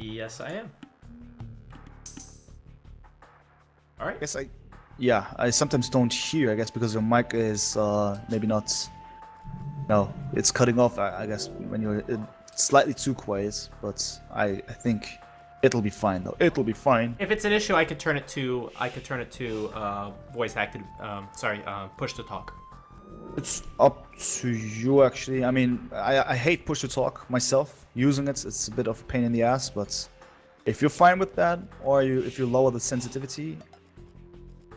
Yes, I am. All right. I sometimes don't hear, I guess, because your mic is maybe not. No, it's cutting off, I guess, when you're slightly too quiet. But I think it'll be fine, though. It'll be fine. If it's an issue, I could turn it to voice acted. Push to talk. It's up to you, actually. I mean, I hate push to talk myself. Using it's a bit of a pain in the ass, but if you're fine with that, or if you lower the sensitivity,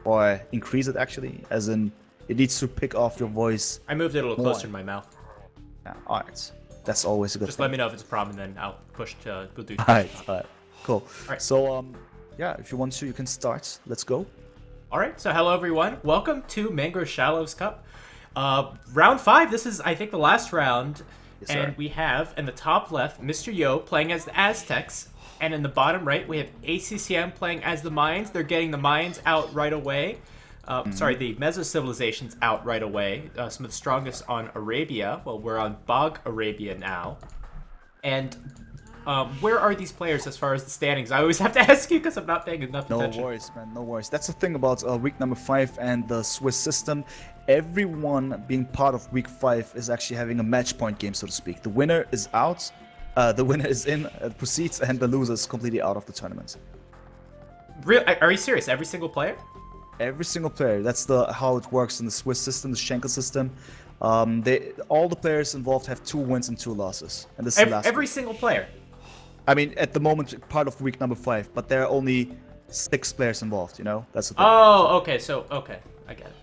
or increase it actually, as in it needs to pick off your voice. I moved it a little closer to my mouth. Yeah, alright. That's always a good Just thing. let me know if it's a problem, and then I'll push to do. Alright, cool. Alright. So, yeah, if you want to, you can start. Let's go. Alright, so hello everyone. Welcome to Mangrove Shallows Cup. Round 5, this is, I think, the last round. Yes, and sir. we have, in the top left, Mr. Yo playing as the Aztecs. And in the bottom right, we have ACCM playing as the Mayans. They're getting the Mayans out right away. Sorry, the Meso-civilizations out right away. Some of the strongest on Arabia. Well, we're on Bog Arabia now. And where are these players as far as the standings? I always have to ask you because I'm not paying enough attention. No worries, man. No worries. That's the thing about week number 5 and the Swiss system. Everyone being part of week 5 is actually having a match point game, so to speak. The winner is out. The winner is in, proceeds, and the loser is completely out of the tournament. Are you serious? Every single player? Every single player. That's how it works in the Swiss system, the Schenkel system. All the players involved have 2 wins and 2 losses, and this is the last. Every week. single player. I mean, at the moment, part of week number 5, but there are only 6 players involved. You know, that's the thing. Oh, okay. So, okay, I get it.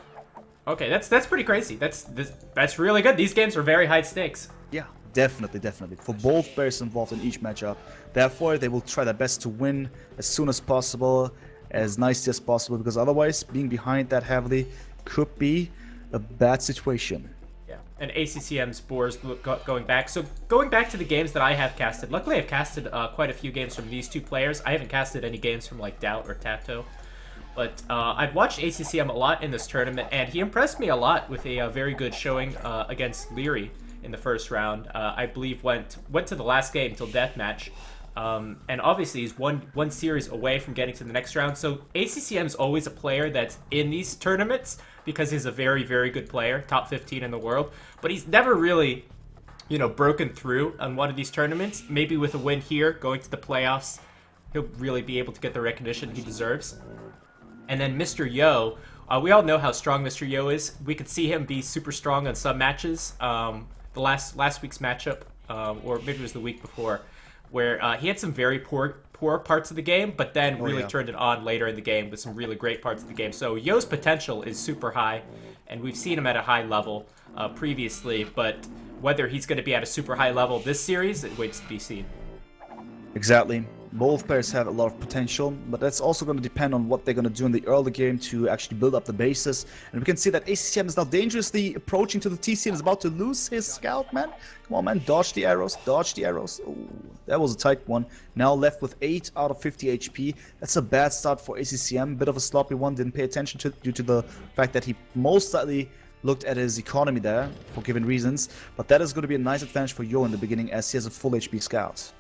Okay, that's pretty crazy. That's really good. These games are very high stakes. Yeah, definitely. For both players involved in each matchup. Therefore, they will try their best to win as soon as possible, as nicely as possible, because otherwise, being behind that heavily could be a bad situation. Yeah, and ACCM's boars going back. So going back to the games that I have casted, luckily I've casted quite a few games from these 2 players. I haven't casted any games from like Doubt or Tato. But I've watched ACCM a lot in this tournament, and he impressed me a lot with a very good showing against Leary in the first round. I believe went to the last game till deathmatch. And obviously he's one series away from getting to the next round. So ACCM is always a player that's in these tournaments because he's a very, very good player, top 15 in the world. But he's never really, broken through on one of these tournaments. Maybe with a win here, going to the playoffs, he'll really be able to get the recognition he deserves. And then Mr. Yo, we all know how strong Mr. Yo is. We could see him be super strong on some matches. The last week's matchup, or maybe it was the week before, where he had some very poor parts of the game, but then really turned it on later in the game with some really great parts of the game. So Yo's potential is super high, and we've seen him at a high level previously, but whether he's going to be at a super high level this series, it waits to be seen. Exactly. Both players have a lot of potential, but that's also going to depend on what they're going to do in the early game to actually build up the bases. And we can see that ACCM is now dangerously approaching to the TC and is about to lose his scout, man. Come on, man. Dodge the arrows. Dodge the arrows. Ooh, that was a tight one. Now left with 8 out of 50 HP. That's a bad start for ACCM. Bit of a sloppy one. Didn't pay attention to due to the fact that he most likely looked at his economy there for given reasons. But that is going to be a nice advantage for Yo in the beginning as he has a full HP scout.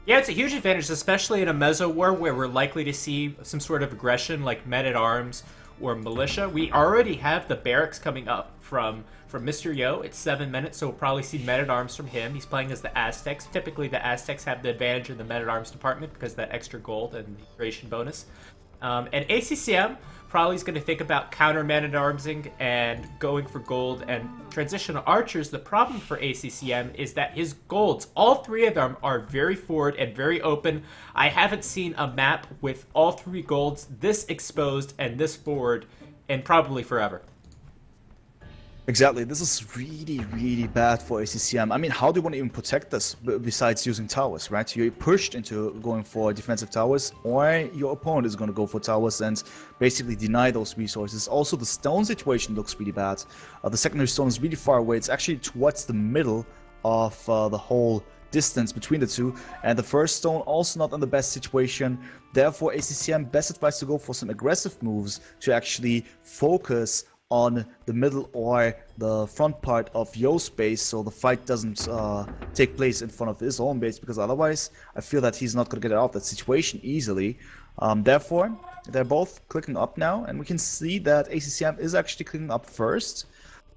Yeah, it's a huge advantage, especially in a Meso war where we're likely to see some sort of aggression like men-at-arms or militia. We already have the barracks coming up from Mr. Yo. It's 7 minutes, so we'll probably see men-at-arms from him. He's playing as the Aztecs. Typically, the Aztecs have the advantage in the men-at-arms department because of that extra gold and the creation bonus. And ACCM probably is going to think about counter men-at-armsing and going for gold and transitional archers. The problem for ACCM is that his golds, all 3 of them, are very forward and very open. I haven't seen a map with all 3 golds this exposed and this forward in probably forever. Exactly, this is really bad for ACCM. I mean, how do you want to even protect this besides using towers, right? You're pushed into going for defensive towers, or your opponent is going to go for towers and basically deny those resources. Also, the stone situation looks really bad. The secondary stone is really far away. It's actually towards the middle of the whole distance between the 2, and the first stone also not in the best situation. Therefore, ACCM best advised to go for some aggressive moves to actually focus on the middle or the front part of Yo's base, so the fight doesn't take place in front of his own base, because otherwise I feel that he's not going to get out of that situation easily. Therefore, they're both clicking up now, and we can see that ACCM is actually clicking up first.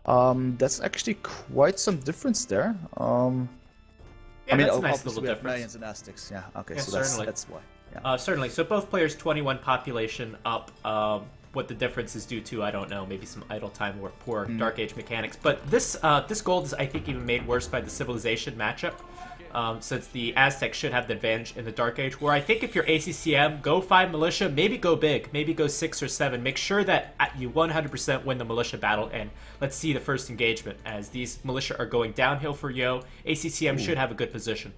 That's actually quite some difference there. Yeah, I mean, that's a nice little we have difference. Millions and Aztecs, yeah, okay, Yeah, so certainly. that's why. Yeah. Certainly. So both players 21 population up. What the difference is due to, I don't know. Maybe some idle time or poor Dark Age mechanics. But this gold is, I think, even made worse by the Civilization matchup. Since the Aztecs should have the advantage in the Dark Age, where I think if you're ACCM, go 5 Militia, maybe go big, maybe go 6 or 7. Make sure that you 100% win the Militia battle, and let's see the first engagement. As these Militia are going downhill for Yo, ACCM should have a good position.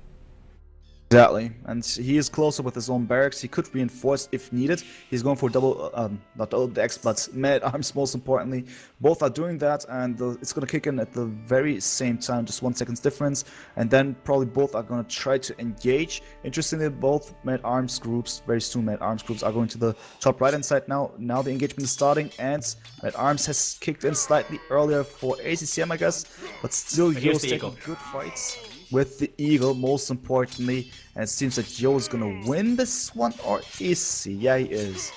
Exactly, and he is closer with his own barracks. He could reinforce if needed. He's going for double, not double decks, but man-at-arms most importantly. Both are doing that, and it's going to kick in at the very same time, just 1 second's difference. And then probably both are going to try to engage. Interestingly, both man-at-arms groups, very soon man-at-arms groups, are going to the top right-hand side now. Now the engagement is starting, and man-at-arms has kicked in slightly earlier for ACCM, I guess. But still, Yo's taking good fights with the Eagle, most importantly, and it seems like Yo's gonna win this one, or is he? Yeah, he is.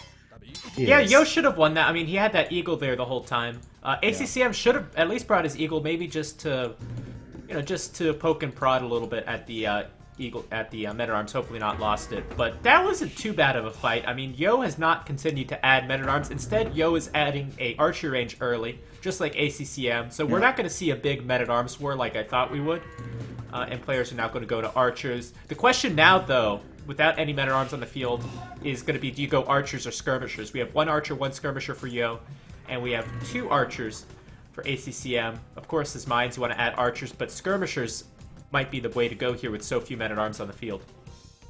Yeah, Yo should have won that. I mean, he had that Eagle there the whole time. ACCM should have at least brought his Eagle, maybe just to, just to poke and prod a little bit at the Eagle, at the Men-at-Arms. Hopefully not lost it, but that wasn't too bad of a fight. I mean, Yo has not continued to add Men-at-Arms. Instead, Yo is adding a archery range early, just like ACCM. So we're not going to see a big Men-at-Arms war like I thought we would. And players are now going to go to archers. The question now, though, without any men-at-arms on the field, is going to be, do you go archers or skirmishers? We have 1 archer, 1 skirmisher for Yo, and we have 2 archers for ACCM. Of course, as mines, you want to add archers, but skirmishers might be the way to go here with so few men-at-arms on the field.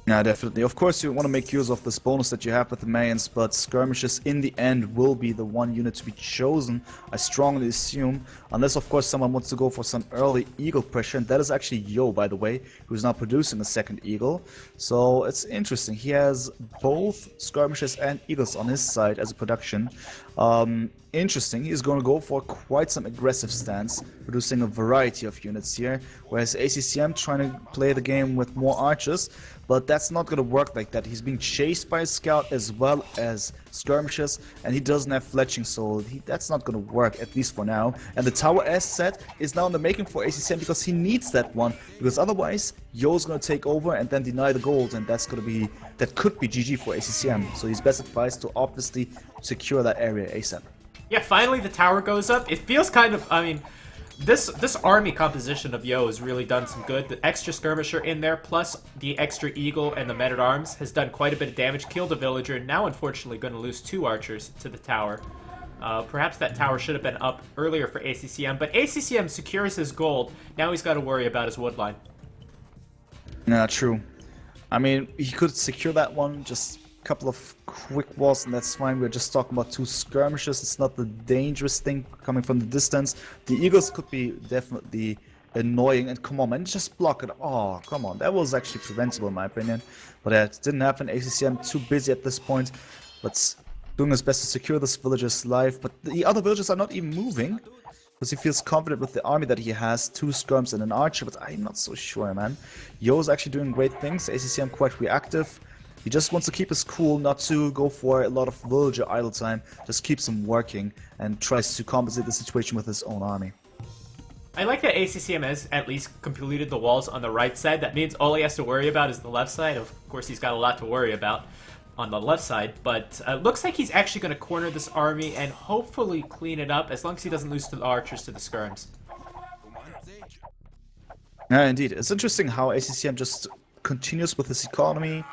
Yeah, definitely. Of course, you want to make use of this bonus that you have with the Mayans, but skirmishes in the end will be the one unit to be chosen, I strongly assume. Unless, of course, someone wants to go for some early Eagle pressure, and that is actually Yo, by the way, who's now producing a second Eagle. So it's interesting. He has both skirmishes and Eagles on his side as a production. Interesting. He's going to go for quite some aggressive stance, producing a variety of units here, whereas ACCM trying to play the game with more archers, but that's not going to work like that. He's being chased by a scout as well as skirmishes, and he doesn't have fletching, so that's not going to work, at least for now. And the tower, as said, is now in the making for ACCM because he needs that one, because otherwise Yo's going to take over and then deny the gold, and that could be GG for ACCM. So he's best advised to obviously secure that area ASAP. Yeah, finally the tower goes up. It feels kind of, I mean, this army composition of Yo has really done some good. The extra skirmisher in there, plus the extra eagle and the men-at-arms, has done quite a bit of damage, killed a villager, now unfortunately going to lose 2 archers to the tower. Perhaps that tower should have been up earlier for ACCM, but ACCM secures his gold. Now he's got to worry about his wood line. Yeah, true. I mean, he could secure that one, just a couple of quick walls, and that's fine. We're just talking about 2 skirmishes. It's not the dangerous thing coming from the distance. The eagles could be definitely annoying, and come on, man, just block it. Oh, come on. That was actually preventable, in my opinion. But it didn't happen. ACCM too busy at this point, but doing his best to secure this villager's life. But the other villagers are not even moving, because he feels confident with the army that he has. 2 skirms and an archer, but I'm not so sure, man. Yo's actually doing great things. ACCM quite reactive. He just wants to keep his cool, not to go for a lot of villager idle time. Just keeps him working and tries to compensate the situation with his own army. I like that ACCM has at least completed the walls on the right side. That means all he has to worry about is the left side. Of course, he's got a lot to worry about on the left side, but looks like he's actually going to corner this army and hopefully clean it up, as long as he doesn't lose to the archers to the skirms. Yeah, indeed. It's interesting how ACCM just continues with his economy,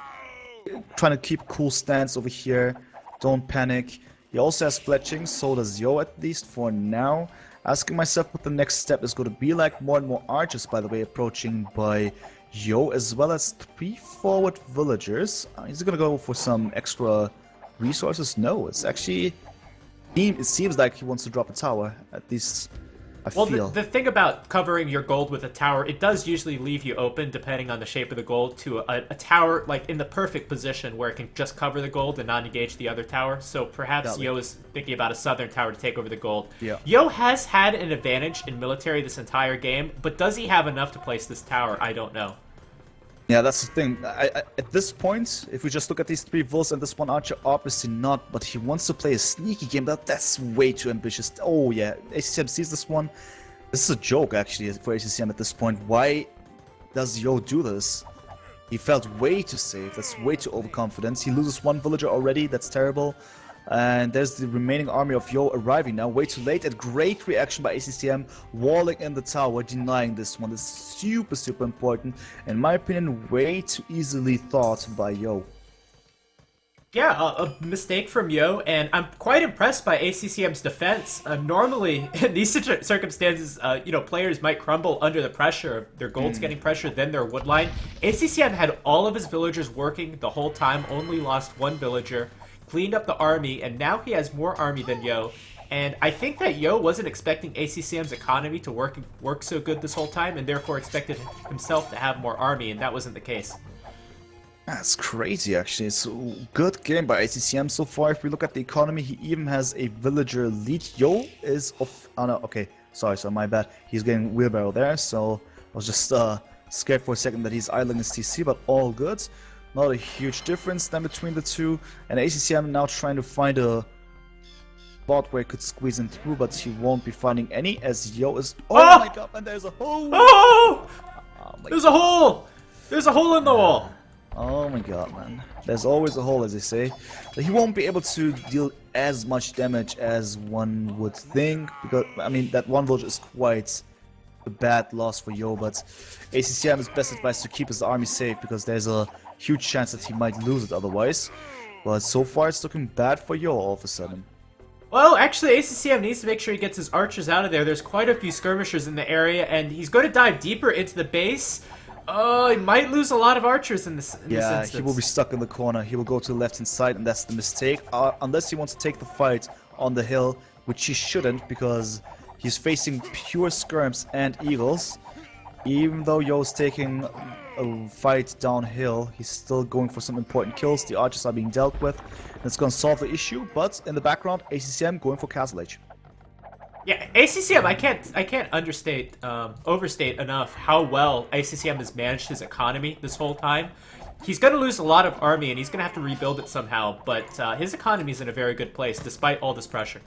trying to keep cool stance over here. Don't panic. He also has fletching, so does Yo, at least for now. Asking myself what the next step is going to be like. More and more archers, by the way, approaching by Yo, as well as 3 forward villagers. Is he going to go for some extra resources? No, it's actually... It seems like he wants to drop a tower. At least I Well, feel. the thing about covering your gold with a tower, it does usually leave you open, depending on the shape of the gold, to a tower, like, in the perfect position where it can just cover the gold and not engage the other tower. So perhaps Exactly. Yo is thinking about a southern tower to take over the gold. Yeah. Yo has had an advantage in military this entire game, but does he have enough to place this tower? I don't know. Yeah, that's the thing. At this point, if we just look at these 3 Wolves and this 1 Archer, obviously not, but he wants to play a sneaky game. That's way too ambitious. Oh yeah, ACCM sees this one. This is a joke, actually, for ACCM at this point. Why does Yo do this? He felt way too safe. That's way too overconfident. He loses 1 villager already. That's terrible. And there's the remaining army of Yo arriving now. Way too late. A great reaction by ACCM. Walling in the tower, denying this one. This is super, super important. In my opinion, way too easily thought by Yo. Yeah, a mistake from Yo, and I'm quite impressed by ACCM's defense. Normally, in these circumstances, players might crumble under the pressure. Their gold's getting pressured, then their wood line. ACCM had all of his villagers working the whole time, only lost 1 villager, cleaned up the army, and now he has more army than Yo. And I think that Yo wasn't expecting ACCM's economy to work so good this whole time, and therefore expected himself to have more army, and that wasn't the case. That's crazy, actually. It's a good game by ACCM so far. If we look at the economy, he even has a villager lead. Yo is off. Oh no, okay. Sorry, my bad. He's getting wheelbarrow there, so I was just scared for a second that he's idling his TC, but all good. Not a huge difference then between the two. And ACCM now trying to find a spot where he could squeeze in through, but he won't be finding any as Yo is. Oh my god, and there's a hole! Oh! There's God. a hole! There's a hole in the wall! Oh my god, man. There's always a hole, as they say. But he won't be able to deal as much damage as one would think, because, I mean, that 1 village is quite a bad loss for Yo, but ACCM is best advised to keep his army safe, because there's a huge chance that he might lose it otherwise. But so far, it's looking bad for Yo all of a sudden. Well, actually, ACCM needs to make sure he gets his archers out of there. There's quite a few skirmishers in the area, and he's going to dive deeper into the base. He might lose a lot of archers in this instance. He will be stuck in the corner. He will go to the left-hand side, and that's the mistake. Unless he wants to take the fight on the hill, which he shouldn't, because he's facing pure skirms and eagles. Even though Yo's taking a fight downhill, he's still going for some important kills. The archers are being dealt with. And it's going to solve the issue, but in the background, ACCM going for Castle Age. Yeah, ACCM, I can't overstate enough how well ACCM has managed his economy this whole time. He's going to lose a lot of army, and he's going to have to rebuild it somehow, but his economy is in a very good place, despite all this pressure.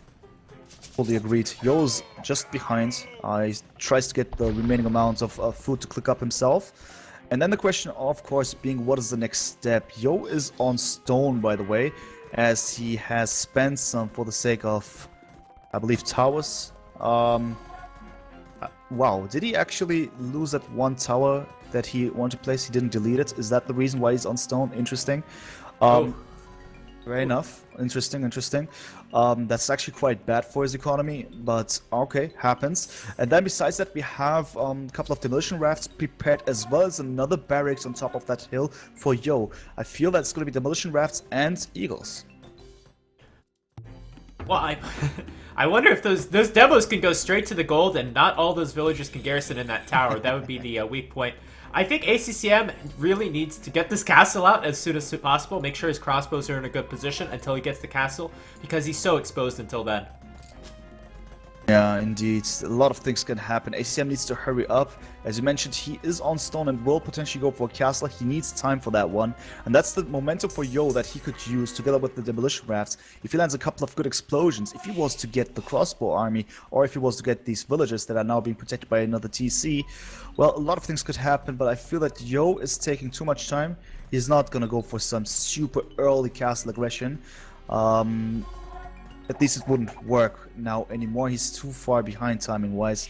Fully agreed. Yo's just behind. He tries to get the remaining amount of food to click up himself. And then the question, of course, being what is the next step? Yo is on stone, by the way, as he has spent some for the sake of, I believe, towers. Wow, did he actually lose that 1 tower that he wanted to place? He didn't delete it. Is that the reason why he's on stone? Interesting. Fair enough. Interesting. That's actually quite bad for his economy, but okay, happens. And then besides that, we have a couple of demolition rafts prepared, as well as another barracks on top of that hill for Yo. I feel that's going to be demolition rafts and eagles. Well, I wonder if those demos can go straight to the gold and not all those villagers can garrison in that tower. That would be the weak point. I think ACCM really needs to get this castle out as soon as possible. Make sure his crossbows are in a good position until he gets the castle, because he's so exposed until then. Yeah, indeed. A lot of things can happen. ACCM needs to hurry up. As you mentioned, he is on stone and will potentially go for a castle. He needs time for that one. And that's the momentum for Yo that he could use together with the demolition rafts. If he lands a couple of good explosions, if he was to get the crossbow army, or if he was to get these villagers that are now being protected by another TC, well, a lot of things could happen, but I feel that Yo is taking too much time. He's not gonna go for some super early castle aggression. At least it wouldn't work now anymore. He's too far behind timing-wise.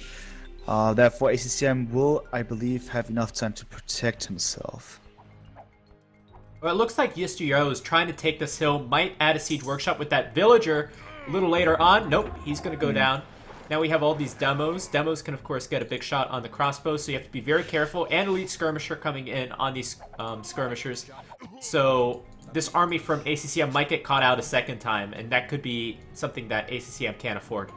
Therefore, ACCM will, I believe, have enough time to protect himself. Well, it looks like Yo is trying to take this hill, might add a siege workshop with that villager a little later on. Nope, he's going to go down. Now we have all these demos. Demos can, of course, get a big shot on the crossbow, so you have to be very careful. And elite skirmisher coming in on these skirmishers. So this army from ACCM might get caught out a second time, and that could be something that ACCM can't afford.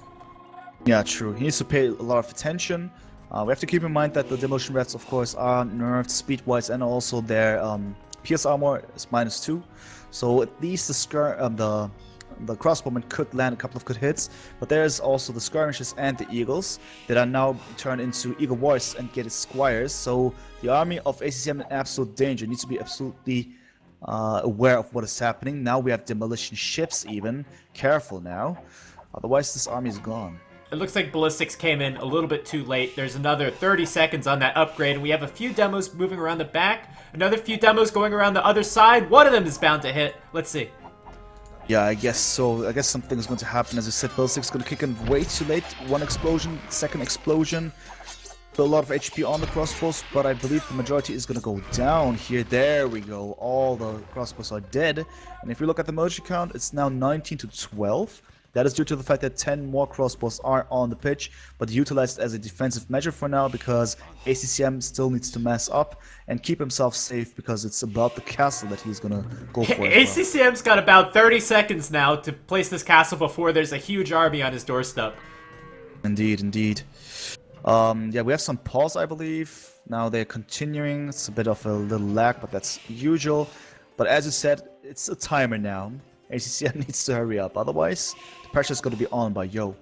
Yeah, true. He needs to pay a lot of attention. We have to keep in mind that the Demolition Rats, of course, are nerfed speed-wise, and also their pierce armor is -2. So at least the crossbowmen could land a couple of good hits, but there's also the skirmishes and the eagles that are now turned into eagle warriors and get squires. So the army of ACCM in absolute danger, needs to be absolutely aware of what is happening. Now we have demolition ships even. Careful now, otherwise this army is gone. It looks like Ballistics came in a little bit too late. There's another 30 seconds on that upgrade, and we have a few demos moving around the back. Another few demos going around the other side. One of them is bound to hit. Let's see. Yeah, I guess so. I guess something is going to happen. As you said, Ballistics is going to kick in way too late. One explosion, second explosion. A lot of HP on the crossbows, but I believe the majority is going to go down here. There we go. All the crossbows are dead. And if you look at the military count, it's now 19 to 12. That is due to the fact that 10 more crossbows are on the pitch, but utilized as a defensive measure for now because ACCM still needs to mass up and keep himself safe because it's about the castle that he's gonna go for. ACCM's got about 30 seconds now to place this castle before there's a huge army on his doorstep. Indeed, indeed. Yeah, we have some pause, I believe. Now they're continuing. It's a bit of a little lag, but that's usual. But as you said, it's a timer now. ACCM needs to hurry up, otherwise the pressure is going to be on by Yo.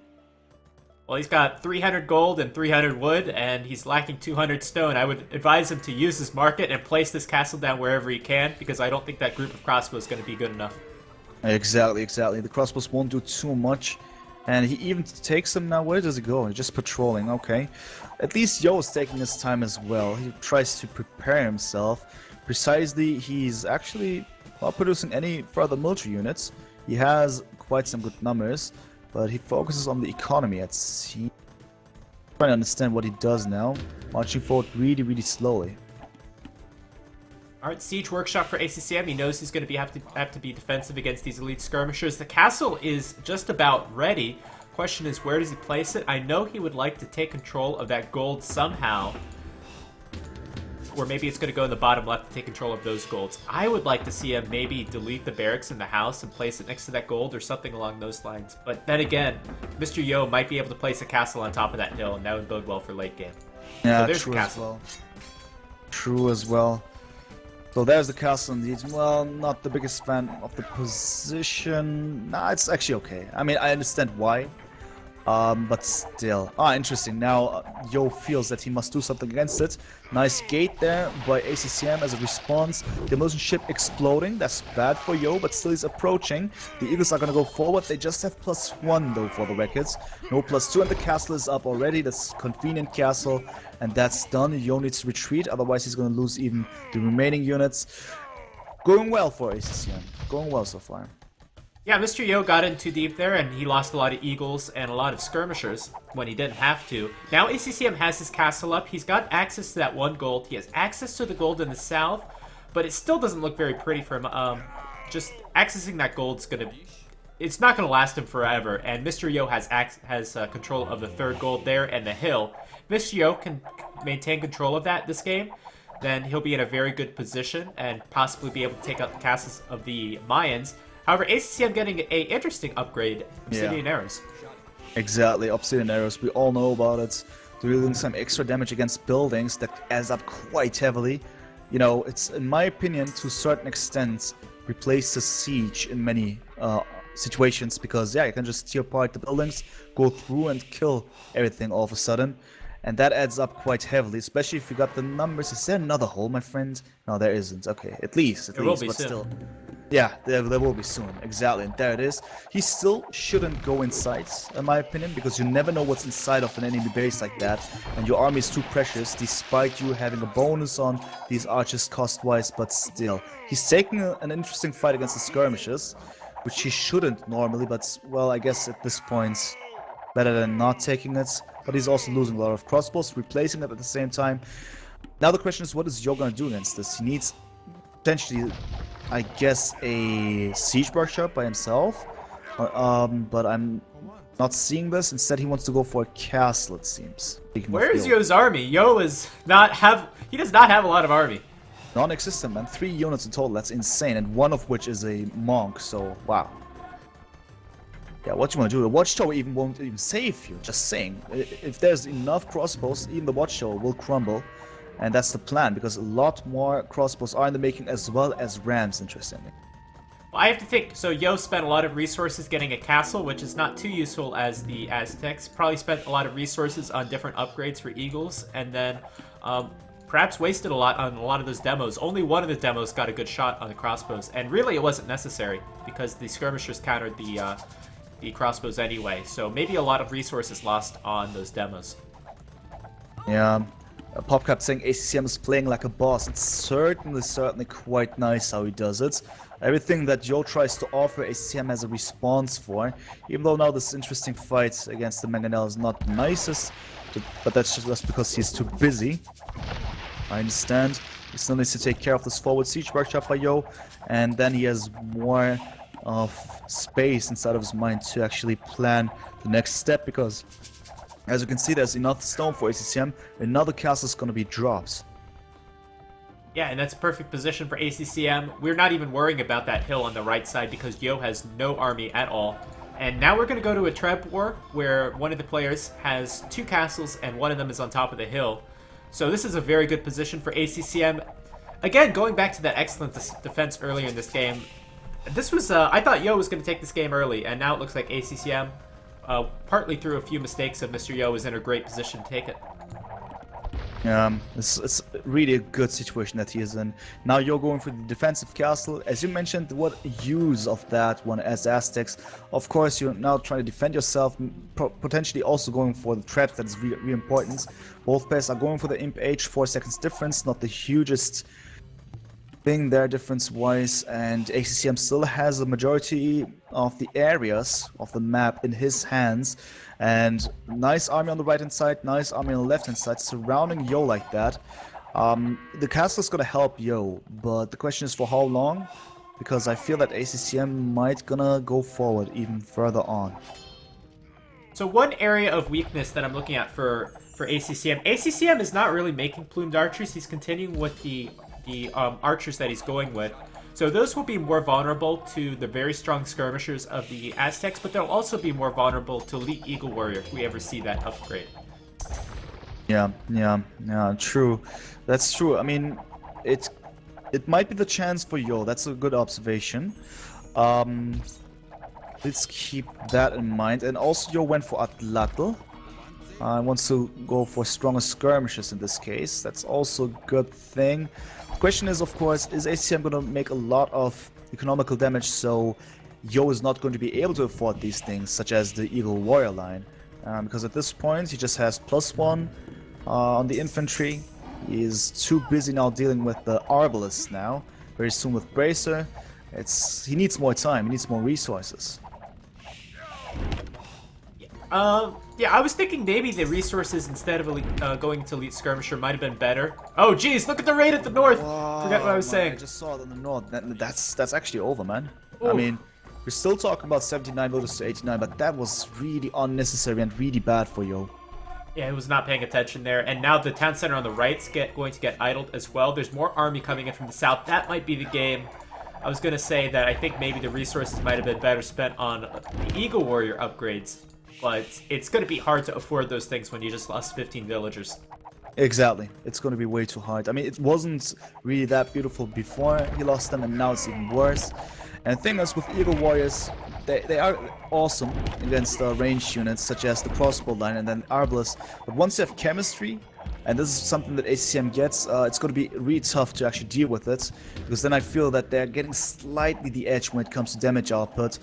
Well, he's got 300 gold and 300 wood, and he's lacking 200 stone. I would advise him to use his market and place this castle down wherever he can, because I don't think that group of crossbows is going to be good enough. Exactly, exactly. The crossbows won't do too much, and he even takes them now. Where does he go? He's just patrolling, okay. At least Yo is taking his time as well. He tries to prepare himself. Precisely, he's actually not producing any further military units. He has quite some good numbers, but he focuses on the economy at sea. Trying to understand what he does now. Marching forward really, really slowly. Alright, Siege Workshop for ACCM. He knows he's going to have to be defensive against these elite skirmishers. The castle is just about ready. Question is, where does he place it? I know he would like to take control of that gold somehow. Or maybe it's going to go in the bottom left to take control of those golds. I would like to see him maybe delete the barracks in the house and place it next to that gold or something along those lines. But then again, Mr. Yo might be able to place a castle on top of that hill, and that would bode well for late game. Yeah, so there's true the castle. as well. True as well. So there's the castle indeed. Well, not the biggest fan of the position. Nah, it's actually okay. I mean, I understand why. But still. Interesting. Now, Yo feels that he must do something against it. Nice gate there by ACCM as a response. Demolition ship exploding. That's bad for Yo, but still he's approaching. The Eagles are going to go forward. They just have +1 though for the records. No +2, and the castle is up already. That's convenient castle. And that's done. Yo needs to retreat. Otherwise, he's going to lose even the remaining units. Going well for ACCM. Going well so far. Yeah, Mr. Yo got in too deep there, and he lost a lot of eagles and a lot of skirmishers when he didn't have to. Now ACCM has his castle up. He's got access to that 1 gold. He has access to the gold in the south, but it still doesn't look very pretty for him. Just accessing that gold's gonna... It's not gonna last him forever, and Mr. Yo has control of the 3rd gold there and the hill. If Mr. Yo can maintain control of that this game, then he'll be in a very good position and possibly be able to take out the castles of the Mayans. However, ACCM getting a interesting upgrade, Obsidian Arrows. Exactly, Obsidian Arrows, we all know about it. Dealing some extra damage against buildings that adds up quite heavily. You know, it's, in my opinion, to a certain extent, replaces siege in many situations, because, yeah, you can just tear apart the buildings, go through and kill everything all of a sudden. And that adds up quite heavily, especially if you got the numbers. Is there another hole, my friend? No, there isn't. Okay, at least, but soon. Still. Yeah, there will be soon. Exactly, and there it is. He still shouldn't go inside, in my opinion, because you never know what's inside of an enemy base like that. And your army is too precious, despite you having a bonus on these archers cost-wise, but still. He's taking an interesting fight against the skirmishes, which he shouldn't normally, but, well, I guess at this point, better than not taking it. But he's also losing a lot of crossbows, replacing it at the same time. Now the question is, what is Yo gonna do against this? He needs potentially, I guess, a siege workshop by himself. But I'm not seeing this. Instead, he wants to go for a castle, it seems. Where is Yo's army? Yo is he does not have a lot of army. Non-existent, man. 3 units in total. That's insane, and one of which is a monk. So wow. Yeah, what you want to do? The watchtower even won't even save you. Just saying. If there's enough crossbows, even the watchtower will crumble. And that's the plan, because a lot more crossbows are in the making, as well as rams, interestingly. Well, I have to think. So Yo spent a lot of resources getting a castle, which is not too useful as the Aztecs. Probably spent a lot of resources on different upgrades for eagles, and then perhaps wasted a lot on a lot of those demos. Only one of the demos got a good shot on the crossbows, and really it wasn't necessary because the skirmishers countered the crossbows anyway. So maybe a lot of resources lost on those demos. Yeah. PopCap saying ACCM is playing like a boss. It's certainly quite nice how he does it. Everything that Yo tries to offer, ACCM has a response for. Even though now this interesting fight against the Mangonel is not the nicest, but that's just because he's too busy. I understand. He still needs to take care of this forward siege workshop by Yo, and then he has more of space inside of his mind to actually plan the next step, because as you can see, there's enough stone for ACCM. Another castle is going to be dropped. Yeah, and that's a perfect position for ACCM. We're not even worrying about that hill on the right side because Yo has no army at all. And now we're going to go to a trap war where one of the players has 2 castles and one of them is on top of the hill. So this is a very good position for ACCM. Again, going back to that excellent defense earlier in this game, this was I thought Yo was going to take this game early, and now it looks like ACCM, partly through a few mistakes of Mr. Yo, is in a great position to take it. It's really a good situation that he is in. Now you're going for the defensive castle. As you mentioned, what use of that one as Aztecs? Of course, you're now trying to defend yourself, potentially also going for the trap. That is really important. Both players are going for the Imp H, 4 seconds difference, not the hugest thing there difference-wise, and ACCM still has a majority of the areas of the map in his hands, and nice army on the right-hand side, nice army on the left-hand side, surrounding Yo like that. The castle is gonna help Yo, but the question is for how long, because I feel that ACCM might gonna go forward even further on. So one area of weakness that I'm looking at for ACCM, ACCM is not really making plumed archers. He's continuing with the archers that he's going with. So those will be more vulnerable to the very strong skirmishers of the Aztecs, but they'll also be more vulnerable to Elite Eagle Warrior if we ever see that upgrade. Yeah, true. That's true. I mean, it might be the chance for Yo. That's a good observation. Let's keep that in mind. And also Yo went for Atlatl. Wants to go for stronger skirmishes in this case. That's also a good thing. The question is, of course, is ACCM going to make a lot of economical damage so Yo is not going to be able to afford these things, such as the Eagle Warrior line? Because at this point, he just has +1 on the infantry. He is too busy now dealing with the Arbalest now. Very soon with Bracer. He needs more time, he needs more resources. Yeah, I was thinking maybe the resources instead of going to Elite Skirmisher might have been better. Oh, geez, look at the raid at the north! Forgot what I was saying. I just saw it in the north. That's actually over, man. Ooh. I mean, we're still talking about 79 voters to 89, but that was really unnecessary and really bad for Yo. Yeah, he was not paying attention there. And now the town center on the right's going to get idled as well. There's more army coming in from the south. That might be the game. I was going to say that I think maybe the resources might have been better spent on the Eagle Warrior upgrades. But it's going to be hard to afford those things when you just lost 15 villagers. Exactly. It's going to be way too hard. I mean, it wasn't really that beautiful before he lost them, and now it's even worse. And the thing is, with Eagle Warriors, they are awesome against ranged units, such as the crossbow line and then Arbalest. But once you have chemistry, and this is something that ACCM gets, it's going to be really tough to actually deal with it. Because then I feel that they're getting slightly the edge when it comes to damage output.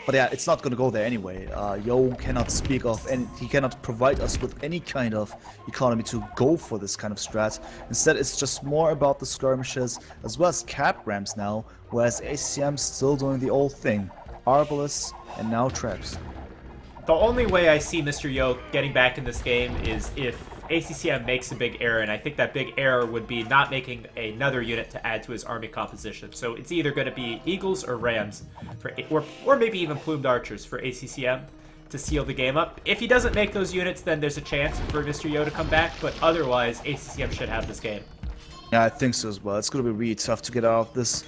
But yeah, it's not going to go there anyway. Yo cannot speak of, and he cannot provide us with any kind of economy to go for this kind of strat. Instead, it's just more about the skirmishes as well as cap ramps now, whereas ACCM's still doing the old thing. Arbalest and now traps. The only way I see Mr. Yo getting back in this game is if ACCM makes a big error, and I think that big error would be not making another unit to add to his army composition. So it's either going to be Eagles or Rams, or maybe even Plumed Archers for ACCM to seal the game up. If he doesn't make those units, then there's a chance for Mr. Yo to come back, but otherwise, ACCM should have this game. Yeah, I think so as well. It's going to be really tough to get out of this.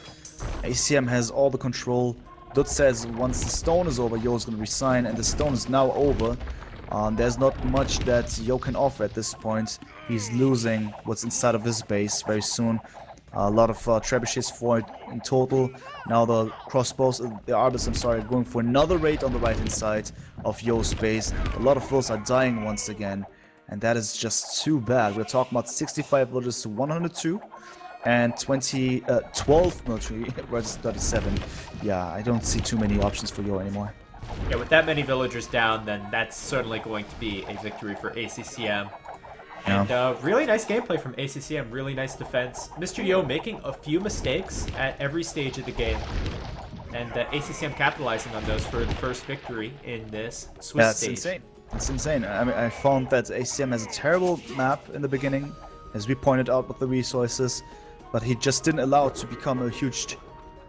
ACCM has all the control Dut says once the stone is over, Yo is going to resign, and the stone is now over. There's not much that Yo can offer at this point. He's losing what's inside of his base very soon. A lot of trebuchets for it in total. Now the crossbows, the arbors, I'm sorry, going for another raid on the right-hand side of Yo's base. A lot of foes are dying once again, and that is just too bad. We're talking about 65 villagers to 102. And 12 military versus 37. Yeah, I don't see too many options for Yo anymore. Yeah, with that many villagers down, then that's certainly going to be a victory for ACCM. And really nice gameplay from ACCM, really nice defense. Mr. Yo making a few mistakes at every stage of the game. And ACCM capitalizing on those for the first victory in this Swiss stage. That's insane. That's insane. I mean, I found that ACCM has a terrible map in the beginning, as we pointed out with the resources. But he just didn't allow it to become a huge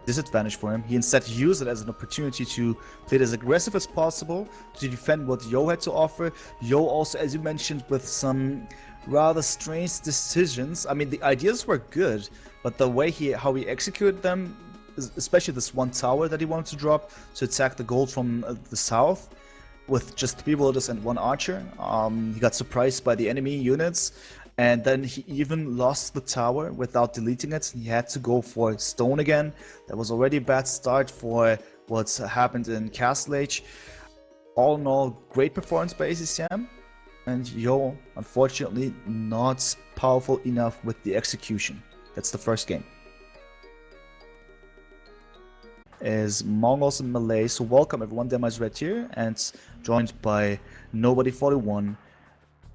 disadvantage for him. He instead used it as an opportunity to play it as aggressive as possible, to defend what Yo had to offer. Yo also, as you mentioned, with some rather strange decisions. I mean, the ideas were good, but the way how he executed them, especially this one tower that he wanted to drop to attack the gold from the south, with just 3 villagers and 1 archer. He got surprised by the enemy units. And then he even lost the tower without deleting it. He had to go for stone again. That was already a bad start for what's happened in Castle Age. All in all, great performance by ACCM. And Yo, unfortunately, not powerful enough with the execution. That's the first game. Is Mongols and Malay. So welcome everyone, Dema is right here. And joined by Nobody41.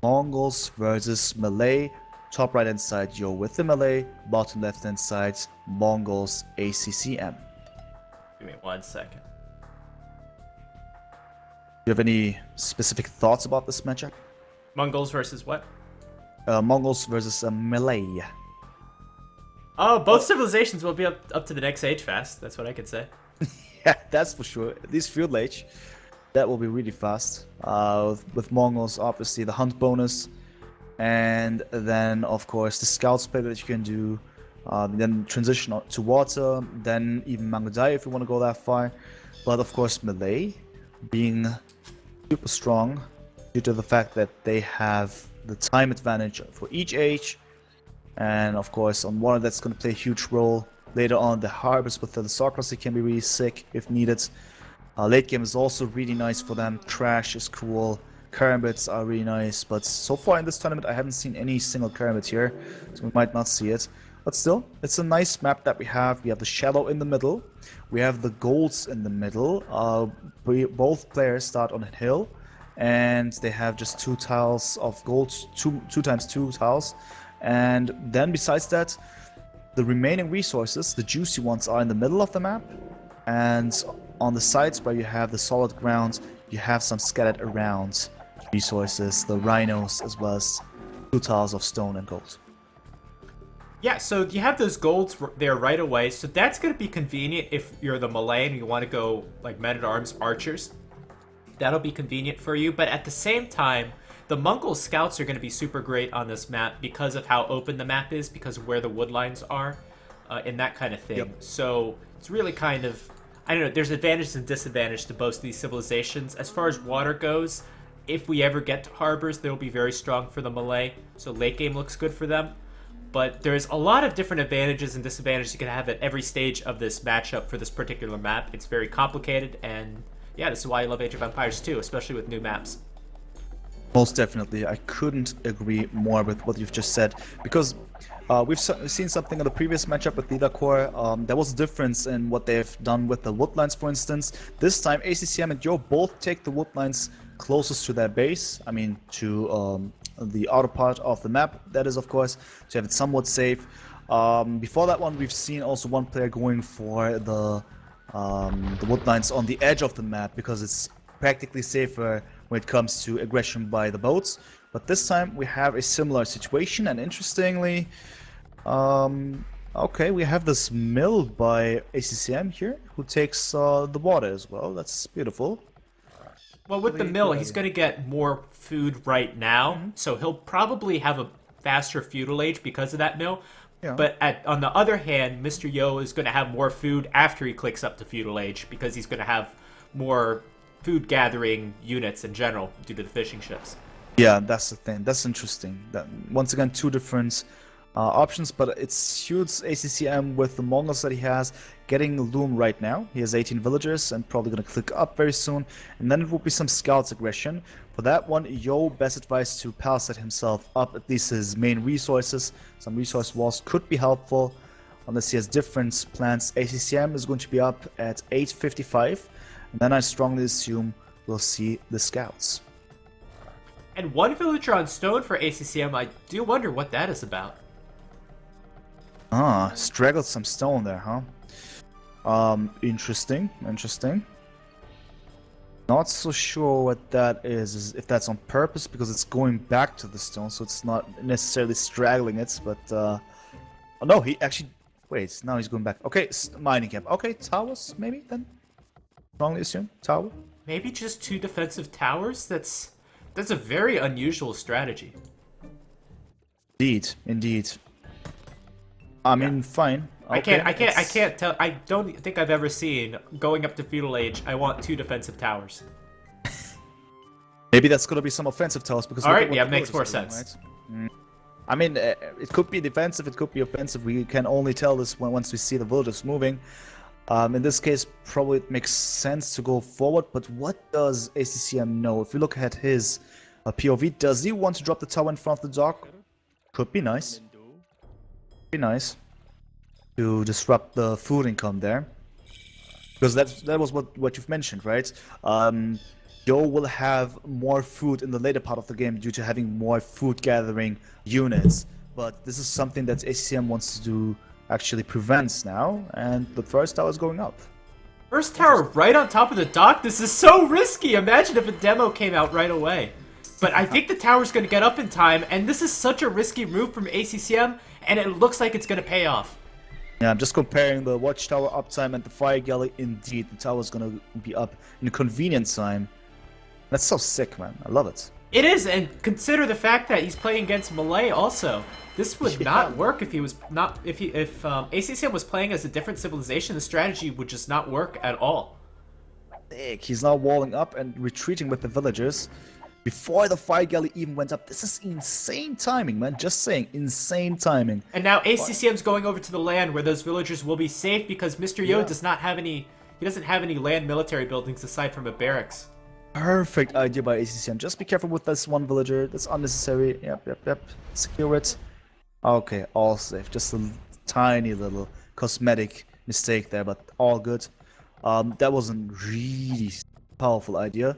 Mongols versus Malay. Top right hand side Yo with the Malay. Bottom left hand side Mongols ACCM. Give me 1 second. Do you have any specific thoughts about this matchup? Mongols versus what? Mongols versus Malay. Oh, both civilizations will be up to the next age fast. That's what I could say. Yeah, that's for sure. At least field age. That will be really fast. With Mongols, obviously the hunt bonus, and then of course the scout split that you can do. Then transition to water, then even Mangodai if you want to go that far. But of course Malay being super strong due to the fact that they have the time advantage for each age, and of course on water that's going to play a huge role. Later on the harbors with the Sarkozy can be really sick if needed. Late game is also really nice for them. Trash is cool. Karambits are really nice. But so far in this tournament, I haven't seen any single Karambit here. So we might not see it. But still, it's a nice map that we have. We have the shallow in the middle. We have the golds in the middle. Both players start on a hill. And they have just 2 tiles of gold. 2 times 2 tiles. And then besides that, the remaining resources, the juicy ones, are in the middle of the map. And on the sides where you have the solid ground, you have some scattered around resources, the rhinos, as well as 2 tiles of stone and gold. Yeah, so you have those golds there right away, so that's going to be convenient if you're the Malay and you want to go like men-at-arms archers. That'll be convenient for you, but at the same time, the Mongol scouts are going to be super great on this map because of how open the map is, because of where the wood lines are, and that kind of thing. Yep. So it's really kind of, I don't know, there's advantages and disadvantages to both these civilizations. As far as water goes, if we ever get to harbors, they'll be very strong for the Malay, so late game looks good for them. But there's a lot of different advantages and disadvantages you can have at every stage of this matchup for this particular map. It's very complicated, and yeah, this is why I love Age of Empires 2, especially with new maps. Most definitely, I couldn't agree more with what you've just said, because we've seen something in the previous matchup with Leader Core. There was a difference in what they've done with the woodlines, for instance. This time, ACCM and Yo both take the woodlines closest to their base. I mean, to the outer part of the map, that is, of course, to have it somewhat safe. Before that one, we've seen also one player going for the woodlines on the edge of the map, because it's practically safer when it comes to aggression by the boats. But this time we have a similar situation, and interestingly, okay, we have this mill by ACCM here, who takes the water as well. That's beautiful. Well, with the mill, he's going to get more food right now, so he'll probably have a faster feudal age because of that mill. Yeah. But on the other hand, Mr. Yo is going to have more food after he clicks up to Feudal Age because he's going to have more food gathering units in general due to the fishing ships. Yeah, that's the thing. That's interesting. That, once again, two different options, but it suits ACCM with the Mongols that he has. Getting Loom right now. He has 18 villagers and probably going to click up very soon. And then it will be some scouts aggression. For that one, Yo, best advice to palisade himself up at least his main resources. Some resource walls could be helpful unless he has different plans. ACCM is going to be up at 855. And then I strongly assume we'll see the scouts. And one villager on stone for ACCM, I do wonder what that is about. Ah, straggled some stone there, huh? Interesting. Not so sure what that is, if that's on purpose, because it's going back to the stone, so it's not necessarily straggling it, but, oh no, he actually, wait, now he's going back. Okay, mining camp. Okay, towers, maybe, then? Strongly assume, tower? Maybe just 2 defensive towers? That's a very unusual strategy. Indeed. I mean, fine. Okay, I can't tell. I don't think I've ever seen going up to Feudal Age. I want 2 defensive towers. Maybe that's gonna be some offensive towers because. All right, yeah, makes more sense. Right? I mean, it could be defensive, it could be offensive. We can only tell this once we see the villagers moving. In this case, probably it makes sense to go forward. But what does ACCM know? If we look at his POV, does he want to drop the tower in front of the dock? Could be nice. To disrupt the food income there, because that was what you've mentioned, right? Yo will have more food in the later part of the game due to having more food gathering units, but this is something that ACCM wants to do, actually prevents now, and the first tower is going up. First tower right on top of the dock? This is so risky! Imagine if a demo came out right away. But I think the tower's going to get up in time, and this is such a risky move from ACCM, and it looks like it's going to pay off. Yeah, I'm just comparing the watchtower uptime and the fire galley. Indeed, the tower's gonna be up in a convenient time. That's so sick, man. I love it. It is, and consider the fact that he's playing against Malay also. This would not work if he was not if ACCM was playing as a different civilization. The strategy would just not work at all. Sick. He's now walling up and retreating with the villagers before the fire galley even went up. This is insane timing, man. Just saying, insane timing. And now ACCM's going over to the land where those villagers will be safe because Mr. Yo does not have any. He doesn't have any land military buildings aside from a barracks. Perfect idea by ACCM. Just be careful with this one villager. That's unnecessary. Yep. Secure it. Okay, all safe. Just a tiny little cosmetic mistake there, but all good. That was a really powerful idea.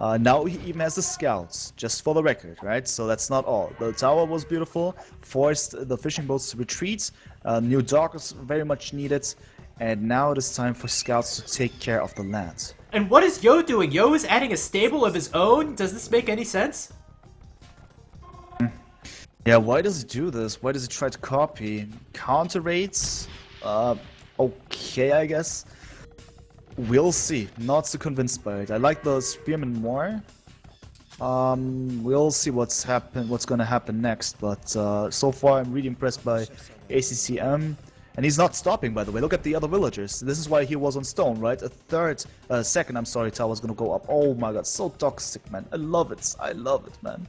Now he even has the scouts, just for the record, right? So that's not all. The tower was beautiful, forced the fishing boats to retreat, new dock is very much needed, and now it is time for scouts to take care of the land. And what is Yo doing? Yo is adding a stable of his own? Does this make any sense? Yeah, why does he do this? Why does he try to copy? Counter raids? Okay, I guess. We'll see. Not so convinced by it. I like the spearmen more. We'll see what's gonna happen next. But so far, I'm really impressed by ACCM, and he's not stopping. By the way, look at the other villagers. This is why he was on stone, right? Second, I'm sorry, tower's gonna go up. Oh my god, so toxic, man. I love it. I love it, man.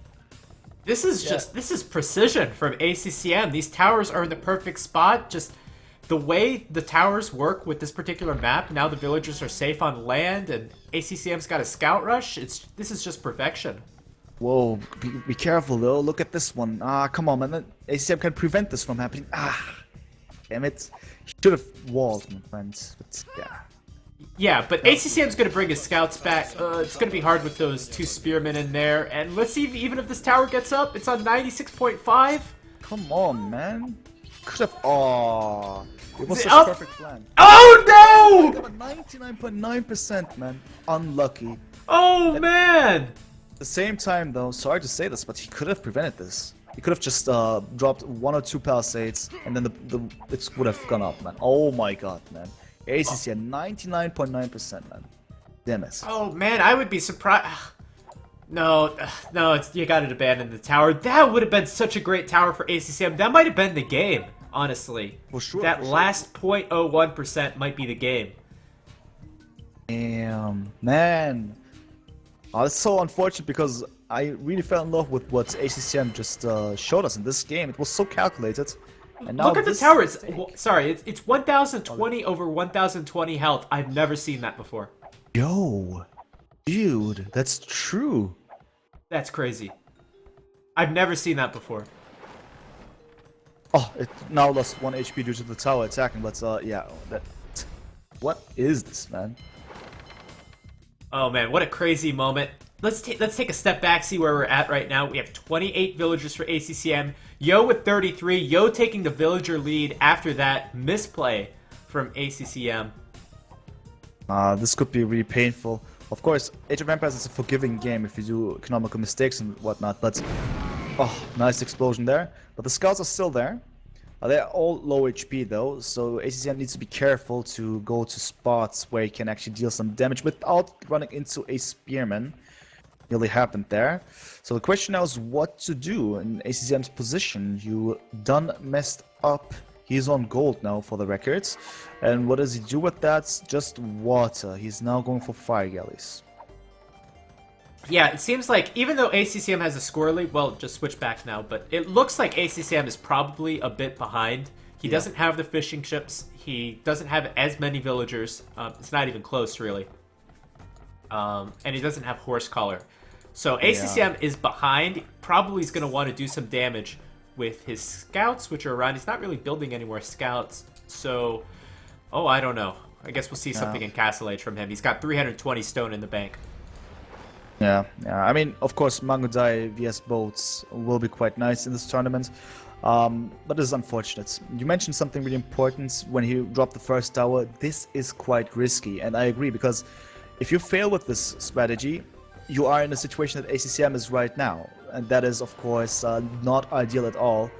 This is precision from ACCM. These towers are in the perfect spot. Just the way the towers work with this particular map, now the villagers are safe on land, and ACCM's got a scout rush. This is just perfection. Whoa, be careful though. Look at this one. Come on, man. ACCM can prevent this from happening. Damn it. He should have walled, my friends. But yeah. Yeah, but ACCM's going to bring his scouts back. It's going to be hard with those 2 spearmen in there. And let's see even if this tower gets up. It's on 96.5. Come on, man. Could have. Oh, it was such up? a perfect plan. Oh no! 99.9%, man. Unlucky. Oh man! At the same time, though, sorry to say this, but he could have prevented this. He could have just dropped 1 or 2 palisades, and then it would have gone up, man. Oh my god, man. ACCM 99.9%, man. Damn it. Oh man, I would be surprised. No, you gotta abandon the tower. That would have been such a great tower for ACCM. That might have been the game. honestly. For sure. That for sure. last 0.01% might be the game. Damn, man. Oh, it's so unfortunate because I really fell in love with what ACCM just showed us in this game. It was so calculated. And now Look at the this tower. It's, mistake. sorry, it's 1020 over 1020 health. I've never seen that before. Yo, dude, that's true. That's crazy. I've never seen that before. Oh, it now lost 1 HP due to the tower attacking, but yeah, that... What is this, man? Oh man, what a crazy moment. Let's take a step back, see where we're at right now. We have 28 villagers for ACCM. Yo with 33. Yo taking the villager lead after that misplay from ACCM. This could be really painful. Of course, Age of Empires is a forgiving game if you do economical mistakes and whatnot, but... Oh, nice explosion there. But the scouts are still there. They're all low HP though, so ACCM needs to be careful to go to spots where he can actually deal some damage without running into a spearman. Nearly happened there. So the question now is what to do in ACCM's position. You done messed up. He's on gold now for the records. And what does he do with that? Just water. He's now going for fire galleys. Yeah, it seems like even though ACCM has a score lead, well, just switch back now, but it looks like ACCM is probably a bit behind. He doesn't have the fishing ships. He doesn't have as many villagers. It's not even close, really. And he doesn't have horse collar. So ACCM is behind. Probably is going to want to do some damage with his scouts, which are around. He's not really building any more scouts. So, oh, I don't know. I guess we'll see something in Castle Age from him. He's got 320 stone in the bank. Yeah. I mean, of course, Mangudai vs boats will be quite nice in this tournament, but it is unfortunate. You mentioned something really important when he dropped the first tower. This is quite risky, and I agree, because if you fail with this strategy, you are in a situation that ACCM is right now, and that is, of course, not ideal at all.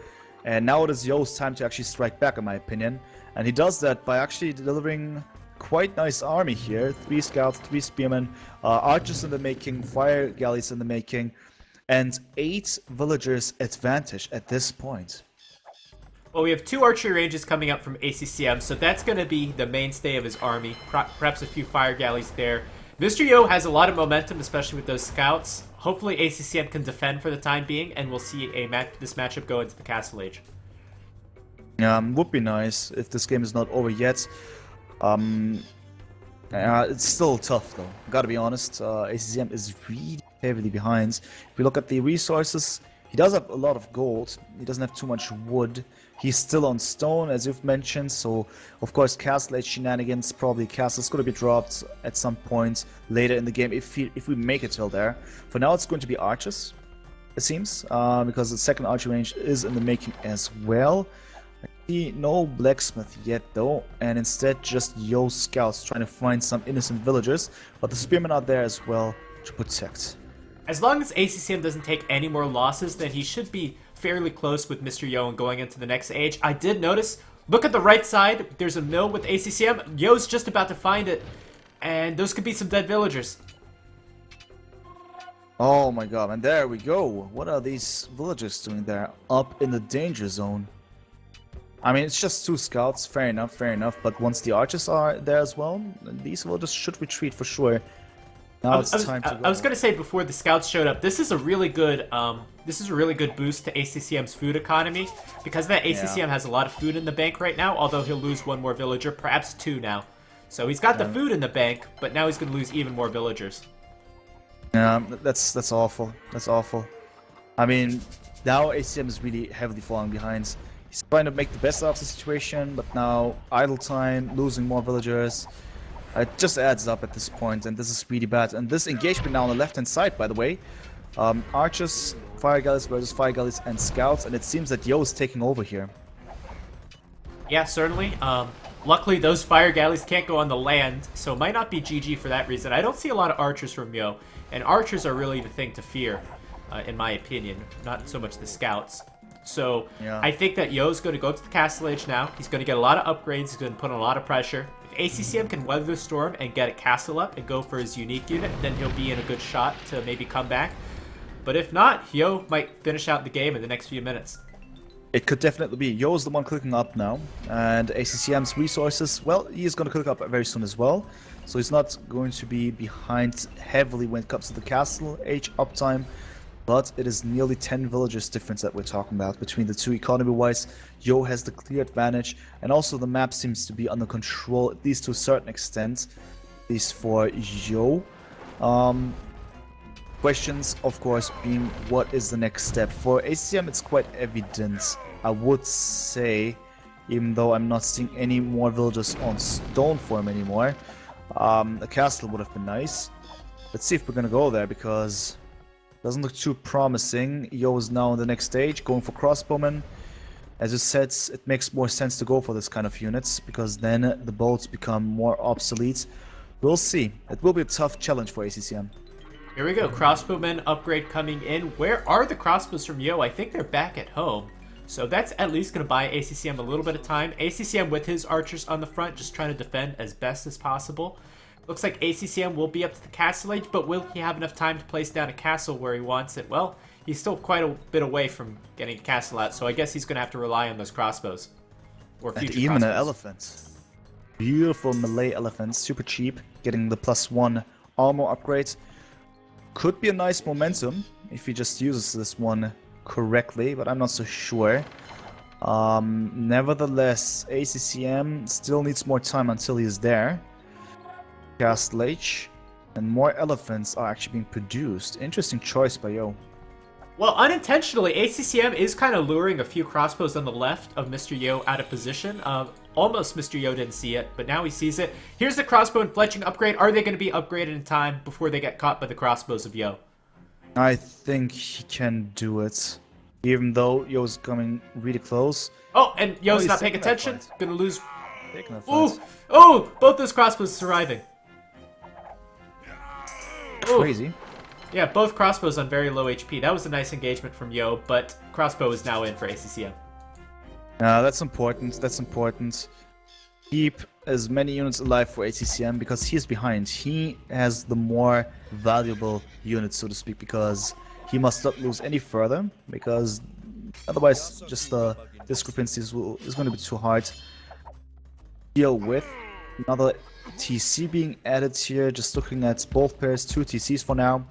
And now it is Yo's time to actually strike back, in my opinion, and he does that by actually delivering quite nice army here. 3 scouts, 3 spearmen, archers in the making, fire galleys in the making, and 8 villagers advantage at this point. Well, we have 2 archery ranges coming up from ACCM, so that's going to be the mainstay of his army. Perhaps a few fire galleys there. Mr. Yo has a lot of momentum, especially with those scouts. Hopefully ACCM can defend for the time being, and we'll see this matchup go into the Castle Age. Would be nice if this game is not over yet. It's still tough though, gotta be honest. ACCM is really heavily behind. If we look at the resources, he does have a lot of gold. He doesn't have too much wood. He's still on stone, as you've mentioned, so of course Castle Age shenanigans, probably Castle's gonna be dropped at some point later in the game if we make it till there. For now it's going to be archers, it seems, because the second archer range is in the making as well. No blacksmith yet though, and instead just Yo scouts trying to find some innocent villagers, but the spearmen are there as well to protect. As long as ACCM doesn't take any more losses, then he should be fairly close with Mr. Yo and going into the next age. I did notice, look at the right side, there's a mill with ACCM. Yo's just about to find it, and those could be some dead villagers. Oh my god, and there we go. What are these villagers doing there? Up in the danger zone. I mean, it's just 2 scouts, fair enough, but once the archers are there as well, these villagers should retreat for sure. Now it's time to go. I was gonna say before the scouts showed up, this is a really good boost to ACCM's food economy, because that ACCM has a lot of food in the bank right now, although he'll lose 1 more villager, perhaps 2 now. So he's got the food in the bank, but now he's gonna lose even more villagers. Yeah, that's awful. That's awful. I mean, now ACCM is really heavily falling behind. He's trying to make the best out of the situation, but now idle time, losing more villagers. It just adds up at this point, and this is really bad. And this engagement now on the left-hand side, by the way. Archers, fire galleys versus fire galleys and scouts, and it seems that Yo is taking over here. Yeah, certainly. Luckily, those fire galleys can't go on the land, so it might not be GG for that reason. I don't see a lot of archers from Yo, and archers are really the thing to fear, in my opinion, not so much the scouts. So I think that Yo's going to go to the Castle Age now. He's going to get a lot of upgrades. He's going to put on a lot of pressure. If ACCM can weather the storm and get a castle up and go for his unique unit, then he'll be in a good shot to maybe come back. But if not, Yo might finish out the game in the next few minutes. It could definitely be. Yo's the one clicking up now, and ACCM's resources, well, he is going to click up very soon as well. So he's not going to be behind heavily when it comes to the castle age uptime, but it is nearly 10 villagers difference that we're talking about between the two economy-wise. Yo has the clear advantage, and also the map seems to be under control, at least to a certain extent, at least for Yo. Questions, of course, being what is the next step. For ACCM, it's quite evident, I would say, even though I'm not seeing any more villagers on stone form anymore. A castle would have been nice. Let's see if we're gonna go there, because it doesn't look too promising. Yo is now on the next stage, going for crossbowmen. As you said, it makes more sense to go for this kind of units, because then the bolts become more obsolete. We'll see. It will be a tough challenge for ACCM. Here we go, crossbowmen upgrade coming in. Where are the crossbows from Yo? I think they're back at home. So that's at least going to buy ACCM a little bit of time. ACCM with his archers on the front, just trying to defend as best as possible. Looks like ACCM will be up to the castle age, but will he have enough time to place down a castle where he wants it? Well, he's still quite a bit away from getting a castle out, so I guess he's going to have to rely on those crossbows. Or future and even crossbows. an elephant. Beautiful melee elephant, super cheap, getting the +1 armor upgrade. Could be a nice momentum if he just uses this one correctly, but I'm not so sure. Nevertheless, ACCM still needs more time until he's there. Castle Age, and more elephants are actually being produced. Interesting choice by Yo. Well, unintentionally, ACCM is kind of luring a few crossbows on the left of Mr. Yo out of position. Almost Mr. Yo didn't see it, but now he sees it. Here's the crossbow and fletching upgrade. Are they going to be upgraded in time before they get caught by the crossbows of Yo? I think he can do it, even though Yo's coming really close. Oh, and Yo's he's not paying taking that attention. fight. Gonna lose. Taking that Ooh, fight. oh, both those crossbows surviving. Ooh. Crazy. Yeah, both crossbows on very low HP. That was a nice engagement from Yo, but crossbow is now in for ACCM. That's important. That's important. Keep as many units alive for ACCM because he's behind. He has the more valuable units, so to speak, because he must not lose any further, because otherwise just the discrepancies is going to be too hard to deal with. Another TC being added here, just looking at both pairs, 2 TCs for now.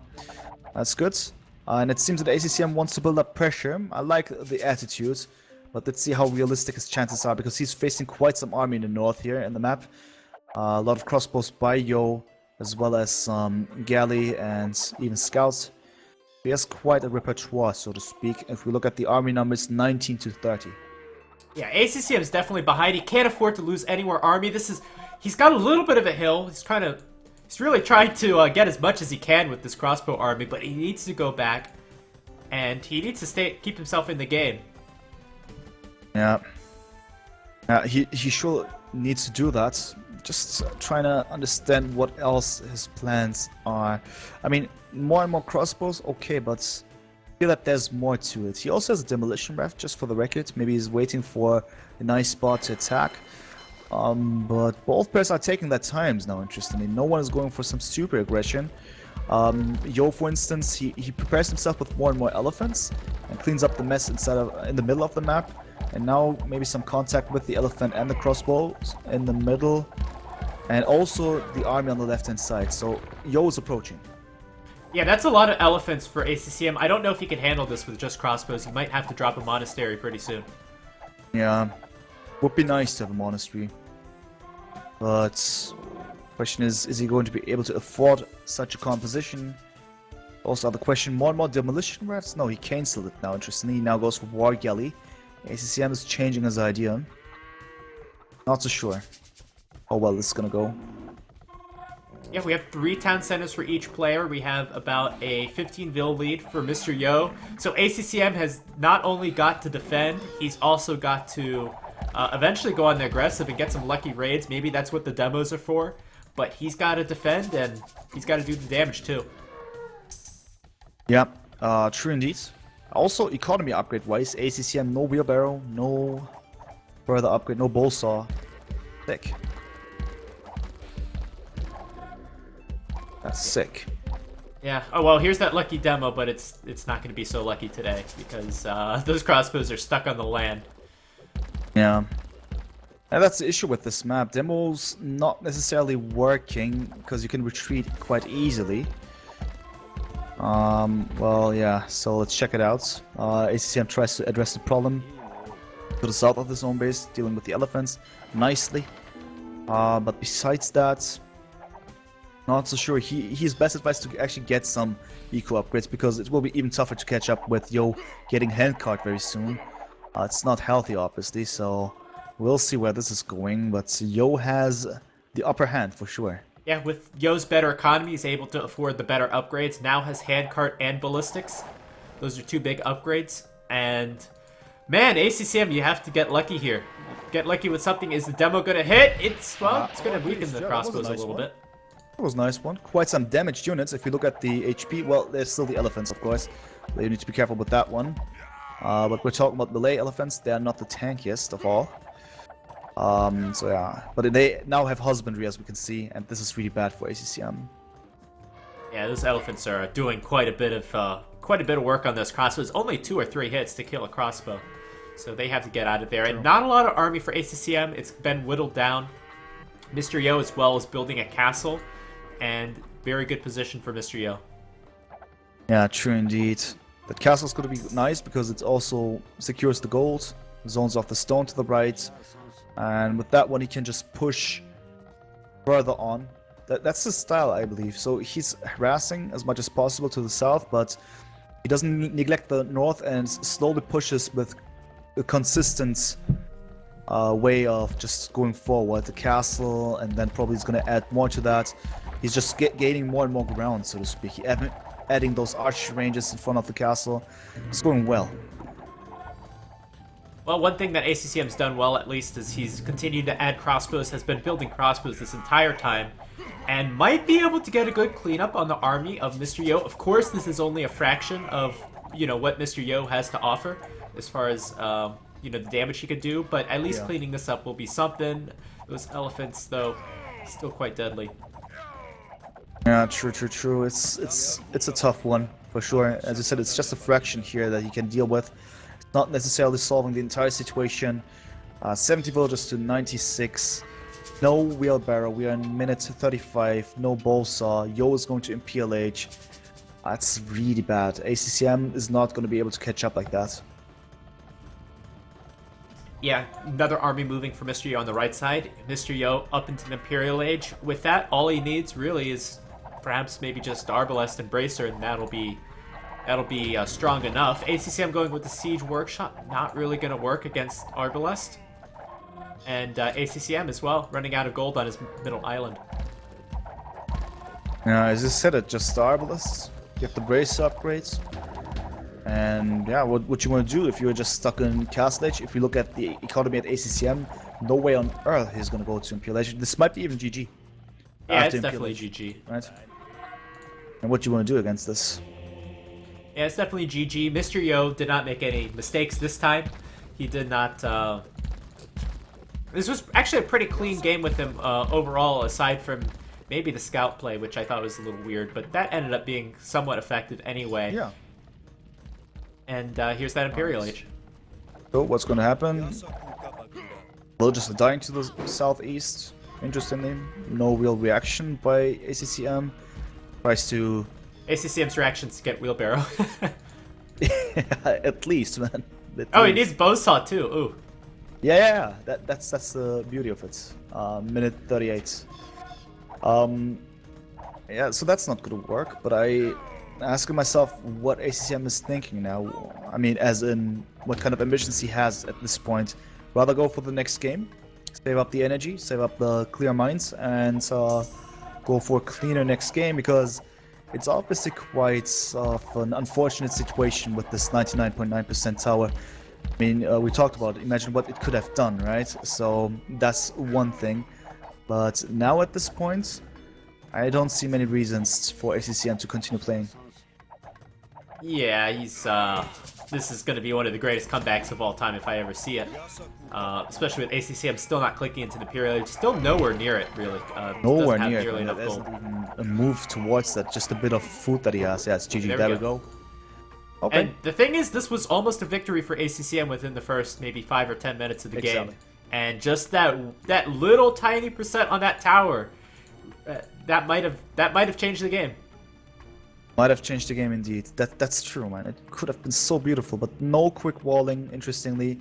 That's good. And it seems that ACCM wants to build up pressure. I like the attitude, but let's see how realistic his chances are, because he's facing quite some army in the north here in the map. A lot of crossbows by Yo, as well as some galley and even scouts. He has quite a repertoire, so to speak. If we look at the army numbers, 19 to 30. Yeah, ACCM is definitely behind. He can't afford to lose any more army. He's got a little bit of a hill. He's really trying to get as much as he can with this crossbow army, but he needs to go back, and he needs to keep himself in the game. Yeah. He sure needs to do that. Just trying to understand what else his plans are. I mean, more and more crossbows, okay, but I feel that there's more to it. He also has a demolition raft, just for the record. Maybe he's waiting for a nice spot to attack. But both pairs are taking their times now, interestingly. No one is going for some super aggression. Yo, for instance, he prepares himself with more and more elephants and cleans up the mess in the middle of the map. And now maybe some contact with the elephant and the crossbows in the middle. And also the army on the left-hand side. So Yo is approaching. Yeah, that's a lot of elephants for ACCM. I don't know if he can handle this with just crossbows. He might have to drop a monastery pretty soon. Yeah. Would be nice to have a monastery. But question is he going to be able to afford such a composition? Also, the question, more and more demolition rafts? No, he cancelled it now, interestingly. He now goes for war galley. ACCM is changing his idea. Not so sure how well this is gonna go. Yeah, we have 3 town centers for each player. We have about a 15 vil lead for Mr. Yo. So ACCM has not only got to defend, he's also got to eventually go on the aggressive and get some lucky raids. Maybe that's what the demos are for. But he's got to defend, and he's got to do the damage too. Yeah, true indeed. Also, economy upgrade-wise, ACCM, no wheelbarrow, no further upgrade, no bow saw. Sick. That's sick. Yeah. Oh well, here's that lucky demo, but it's not going to be so lucky today because those crossbows are stuck on the land. Yeah. And that's the issue with this map. Demo's not necessarily working because you can retreat quite easily. Well, yeah, so let's check it out. ACCM tries to address the problem to the south of the zone base, dealing with the elephants nicely. But besides that, not so sure. He's best advised to actually get some eco upgrades because it will be even tougher to catch up with Yo getting handcart very soon. It's not healthy, obviously, so we'll see where this is going. But Yo has the upper hand for sure. Yeah, with Yo's better economy, he's able to afford the better upgrades. Now has handcart and ballistics. Those are two big upgrades. And man, ACCM, you have to get lucky here. Get lucky with something. Is the demo gonna hit? It's gonna weaken the crossbows a little bit. That was a nice one. Quite some damaged units. If you look at the HP, well, there's still the elephants, of course. You need to be careful with that one. But we're talking about melee elephants. They are not the tankiest of all. So yeah, but they now have husbandry, as we can see, and this is really bad for ACCM. Yeah, those elephants are doing quite a bit of work on those crossbows. Only 2 or 3 hits to kill a crossbow, so they have to get out of there. And not a lot of army for ACCM. It's been whittled down. Mr. Yo as well is building a castle, and very good position for Mr. Yo. Yeah, true indeed. That castle's going to be nice because it also secures the gold, zones off the stone to the right. And with that one, he can just push further on. That's his style, I believe. So he's harassing as much as possible to the south, but he doesn't neglect the north and slowly pushes with a consistent way of just going forward. The castle, and then probably he's going to add more to that. He's just gaining more and more ground, so to speak. Adding those archery ranges in front of the castle. It's going well. Well, one thing that ACCM's done well, at least, is he's continued to add crossbows, has been building crossbows this entire time, and might be able to get a good cleanup on the army of Mr. Yo. Of course, this is only a fraction of, what Mr. Yo has to offer, as far as, the damage he could do, but at least cleaning this up will be something. Those elephants, though, still quite deadly. Yeah, true. It's a tough one, for sure. As I said, it's just a fraction here that he can deal with. Not necessarily solving the entire situation. 70 villagers to 96. No wheelbarrow. We are in minute 35. No bow saw. Yo is going to Imperial Age. That's really bad. ACCM is not going to be able to catch up like that. Yeah, another army moving for Mr. Yo on the right side. Mr. Yo up into the Imperial Age. With that, all he needs really is perhaps maybe just Arbalest and Bracer, and that'll be strong enough. ACCM going with the Siege Workshop, not really going to work against Arbalest. And ACCM as well, running out of gold on his middle island. Yeah, as I said, it just Arbalest. Get the Brace upgrades. And yeah, what you want to do if you're just stuck in Castle Age, if you look at the economy at ACCM, no way on earth he's going to go to Imperial Age. This might be even GG. Yeah, it's definitely GG. Right? And what do you want to do against this? Yeah, it's definitely GG. Mr. Yo did not make any mistakes this time. He did not... This was actually a pretty clean game with him overall, aside from maybe the scout play, which I thought was a little weird, but that ended up being somewhat effective anyway. Yeah. And here's that Imperial Age. So, what's going to happen? Villagers are dying to the southeast. Interestingly, no real reaction by ACCM. Tries to... ACCM's reactions to get wheelbarrow. At least, man. He needs bowsaw too. Ooh. Yeah. That's the beauty of it. Minute 38. Yeah, so that's not gonna work. But I asking myself what ACCM is thinking now. I mean, as in what kind of ambitions he has at this point. Rather go for the next game, save up the energy, save up the clear minds, and go for a cleaner next game, because it's obviously quite an unfortunate situation with this 99.9% tower. I mean, we talked about it. Imagine what it could have done, right? So that's one thing. But now at this point, I don't see many reasons for ACCM to continue playing. Yeah, he's this is going to be one of the greatest comebacks of all time if I ever see it. Especially with ACCM still not clicking into the period. Still nowhere near it, really. Nowhere doesn't have near nearly it. enough There's gold. not even a move towards that. Just a bit of food that he has. Yeah, it's GG. There we go. Okay. And the thing is, this was almost a victory for ACCM within the first maybe 5 or 10 minutes of the game. And just that little tiny percent on that tower, that might have changed the game. Might have changed the game indeed. That's true, man. It could have been so beautiful, but no quick walling, interestingly,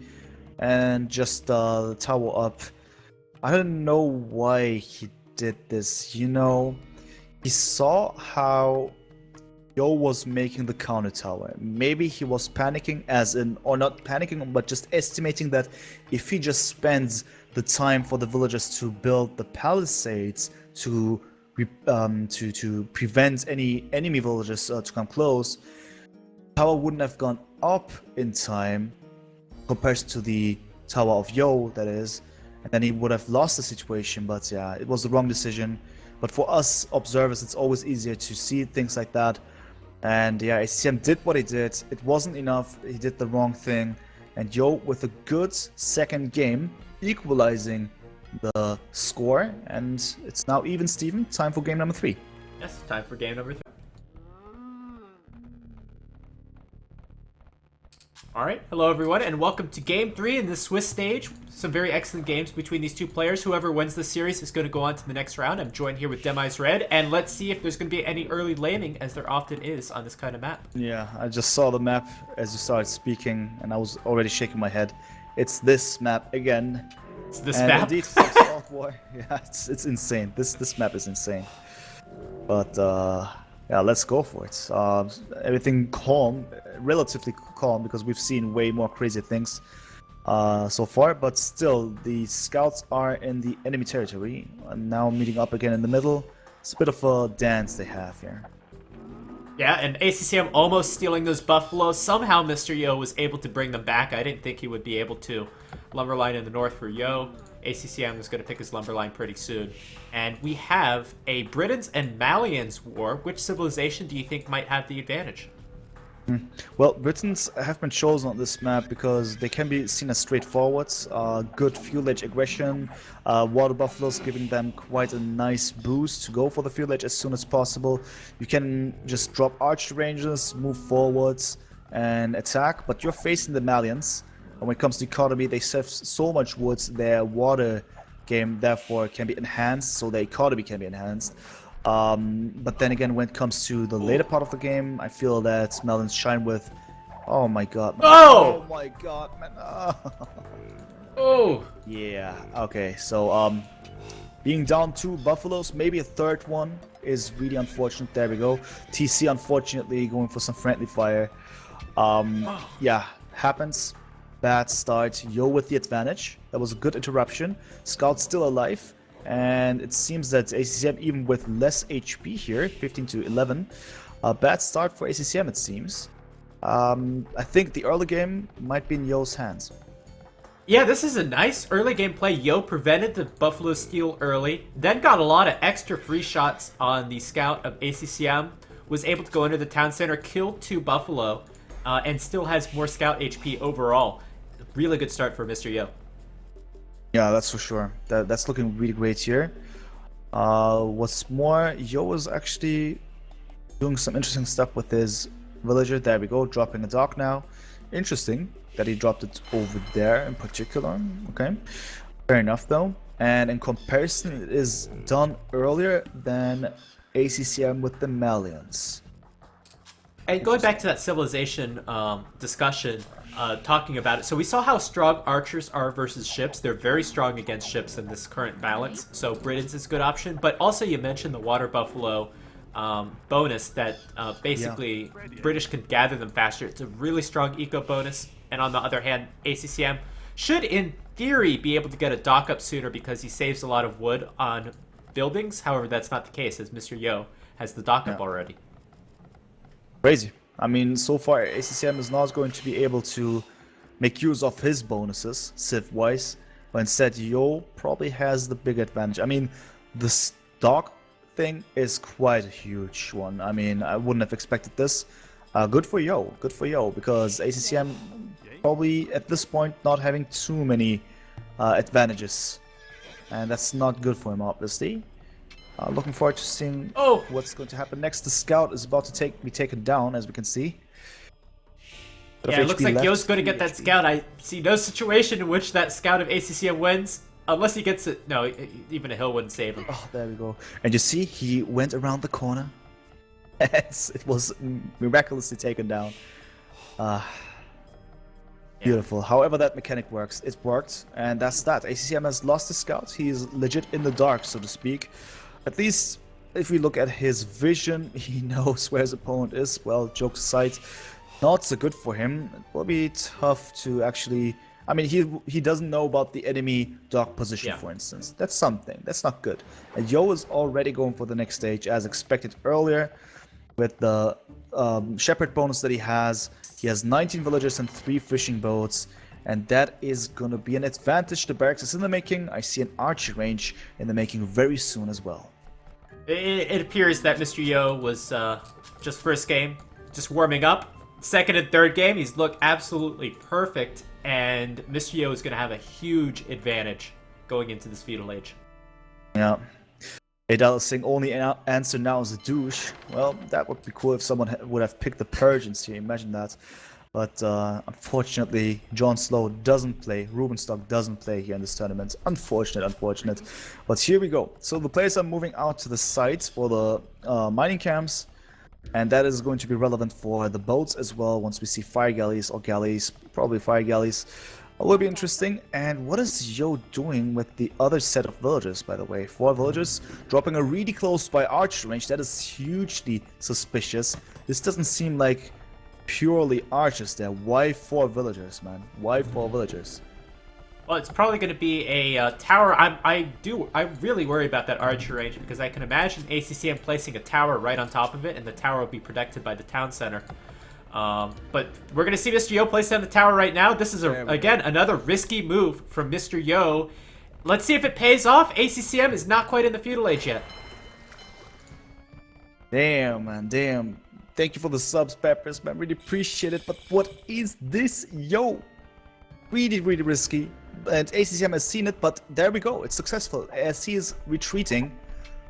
and just the tower up. I don't know why he did this. You know, he saw how Yo was making the counter tower. Maybe he was panicking, as in, or not panicking, but just estimating that if he just spends the time for the villagers to build the palisades to prevent any enemy villagers to come close, tower wouldn't have gone up in time compared to the tower of Yo, that is, and then he would have lost the situation. But yeah, it was the wrong decision. But for us observers, it's always easier to see things like that. And yeah, ACCM did what he did. It wasn't enough. He did the wrong thing. And Yo with a good second game, equalizing the score. And it's now even, Steven. Time for game number 3. Yes, time for game number 3. Alright, hello everyone, and welcome to Game 3 in the Swiss stage. Some very excellent games between these two players. Whoever wins this series is going to go on to the next round. I'm joined here with Demise Red, and let's see if there's going to be any early laning, as there often is on this kind of map. Yeah, I just saw the map as you started speaking, and I was already shaking my head. It's this map again. It's this and map? Indeed, oh boy. Yeah, it's insane. This map is insane. But yeah, let's go for it. Everything calm, relatively calm, because we've seen way more crazy things so far. But still, the scouts are in the enemy territory, and now meeting up again in the middle. It's a bit of a dance they have here. Yeah, and ACCM almost stealing those buffaloes. Somehow Mr. Yo was able to bring them back. I didn't think he would be able to. Lumberline in the north for Yo. ACCM is going to pick his Lumberline pretty soon. And we have a Britons and Malians war. Which civilization do you think might have the advantage? Well, Britons have been chosen on this map because they can be seen as straightforwards, good fuel edge aggression, water buffaloes giving them quite a nice boost to go for the fuel edge as soon as possible. You can just drop archer ranges, move forwards and attack, but you're facing the Malians. And when it comes to economy, they save so much wood, their water game therefore can be enhanced, so their economy can be enhanced. But then again, when it comes to the later part of the game, I feel that Malians shine with... Oh my god. Man. Oh! Oh my god, man. Oh! Yeah, okay, so being down 2 buffaloes, maybe a third one is really unfortunate. There we go. TC unfortunately going for some friendly fire. Yeah, happens. Bad start. Yo with the advantage. That was a good interruption. Scout still alive. And it seems that ACCM, even with less HP here, 15 to 11, a bad start for ACCM, it seems. I think the early game might be in Yo's hands. Yeah, this is a nice early game play. Yo prevented the Buffalo steal early, then got a lot of extra free shots on the scout of ACCM, was able to go into the town center, kill 2 Buffalo, and still has more scout HP overall. Really good start for Mr. Yo. Yeah, that's for sure. That's looking really great here. What's more, Yo is actually doing some interesting stuff with his villager. There we go, dropping a dock now. Interesting that he dropped it over there in particular. Okay, fair enough though. And in comparison, it is done earlier than ACCM with the Malians. And going back to that civilization discussion, talking about it, so we saw how strong archers are versus ships. They're very strong against ships in this current balance, so Britons is a good option. But also you mentioned the water buffalo bonus that basically British can gather them faster. It's a really strong eco bonus. And on the other hand, ACCM should in theory be able to get a dock up sooner because he saves a lot of wood on buildings. However, that's not the case, as Mr. Yo has the dock up already. Crazy. I mean, so far ACCM is not going to be able to make use of his bonuses, civ-wise, but instead Yo probably has the big advantage. I mean, the stock thing is quite a huge one. I mean, I wouldn't have expected this. Good for Yo. Good for Yo, because ACCM probably at this point not having too many advantages. And that's not good for him, obviously. Looking forward to seeing what's going to happen next. The scout is about to be taken down, as we can see. Yeah, it looks like Yo's going to get that scout. I see no situation in which that scout of ACCM wins. Unless he gets it. No, even a hill wouldn't save him. Oh, there we go. And you see, he went around the corner. It was miraculously taken down. Beautiful. However that mechanic works, it worked. And that's that. ACCM has lost the scout. He is legit in the dark, so to speak. At least, if we look at his vision, he knows where his opponent is. Well, jokes aside, not so good for him. It will be tough to actually... I mean, he doesn't know about the enemy dark position, for instance. That's something. That's not good. And Yo is already going for the next stage, as expected earlier. With the Shepherd bonus that he has 19 villagers and 3 fishing boats. And that is going to be an advantage. The barracks is in the making. I see an archer range in the making very soon as well. It appears that Mr. Yo was just first game, just warming up. Second and third game, he's looked absolutely perfect. And Mr. Yo is going to have a huge advantage going into this feudal age. Yeah. Adal saying only answer now is a douche. Well, that would be cool if someone would have picked the Persians here. Imagine that. But unfortunately, John Slow doesn't play. Rubenstock doesn't play here in this tournament. Unfortunate. But here we go. So the players are moving out to the sites for the mining camps. And that is going to be relevant for the boats as well. Once we see fire galleys or galleys, probably fire galleys, it will be interesting. And what is Yo doing with the other set of villagers, by the way? 4 villagers dropping a really close by archer range. That is hugely suspicious. This doesn't seem like purely archers there. Why 4 villagers, man? Why 4 villagers? Well, it's probably going to be a tower. I really worry about that archer range because I can imagine ACCM placing a tower right on top of it, and the tower will be protected by the town center. But we're going to see Mr. Yo place down the tower right now. This is, again, another risky move from Mr. Yo. Let's see if it pays off. ACCM is not quite in the feudal age yet. Damn, man, damn. Thank you for the subs, Peppers, man. Really appreciate it. But what is this, Yo? Really risky. And ACCM has seen it, but there we go. It's successful. As he is retreating,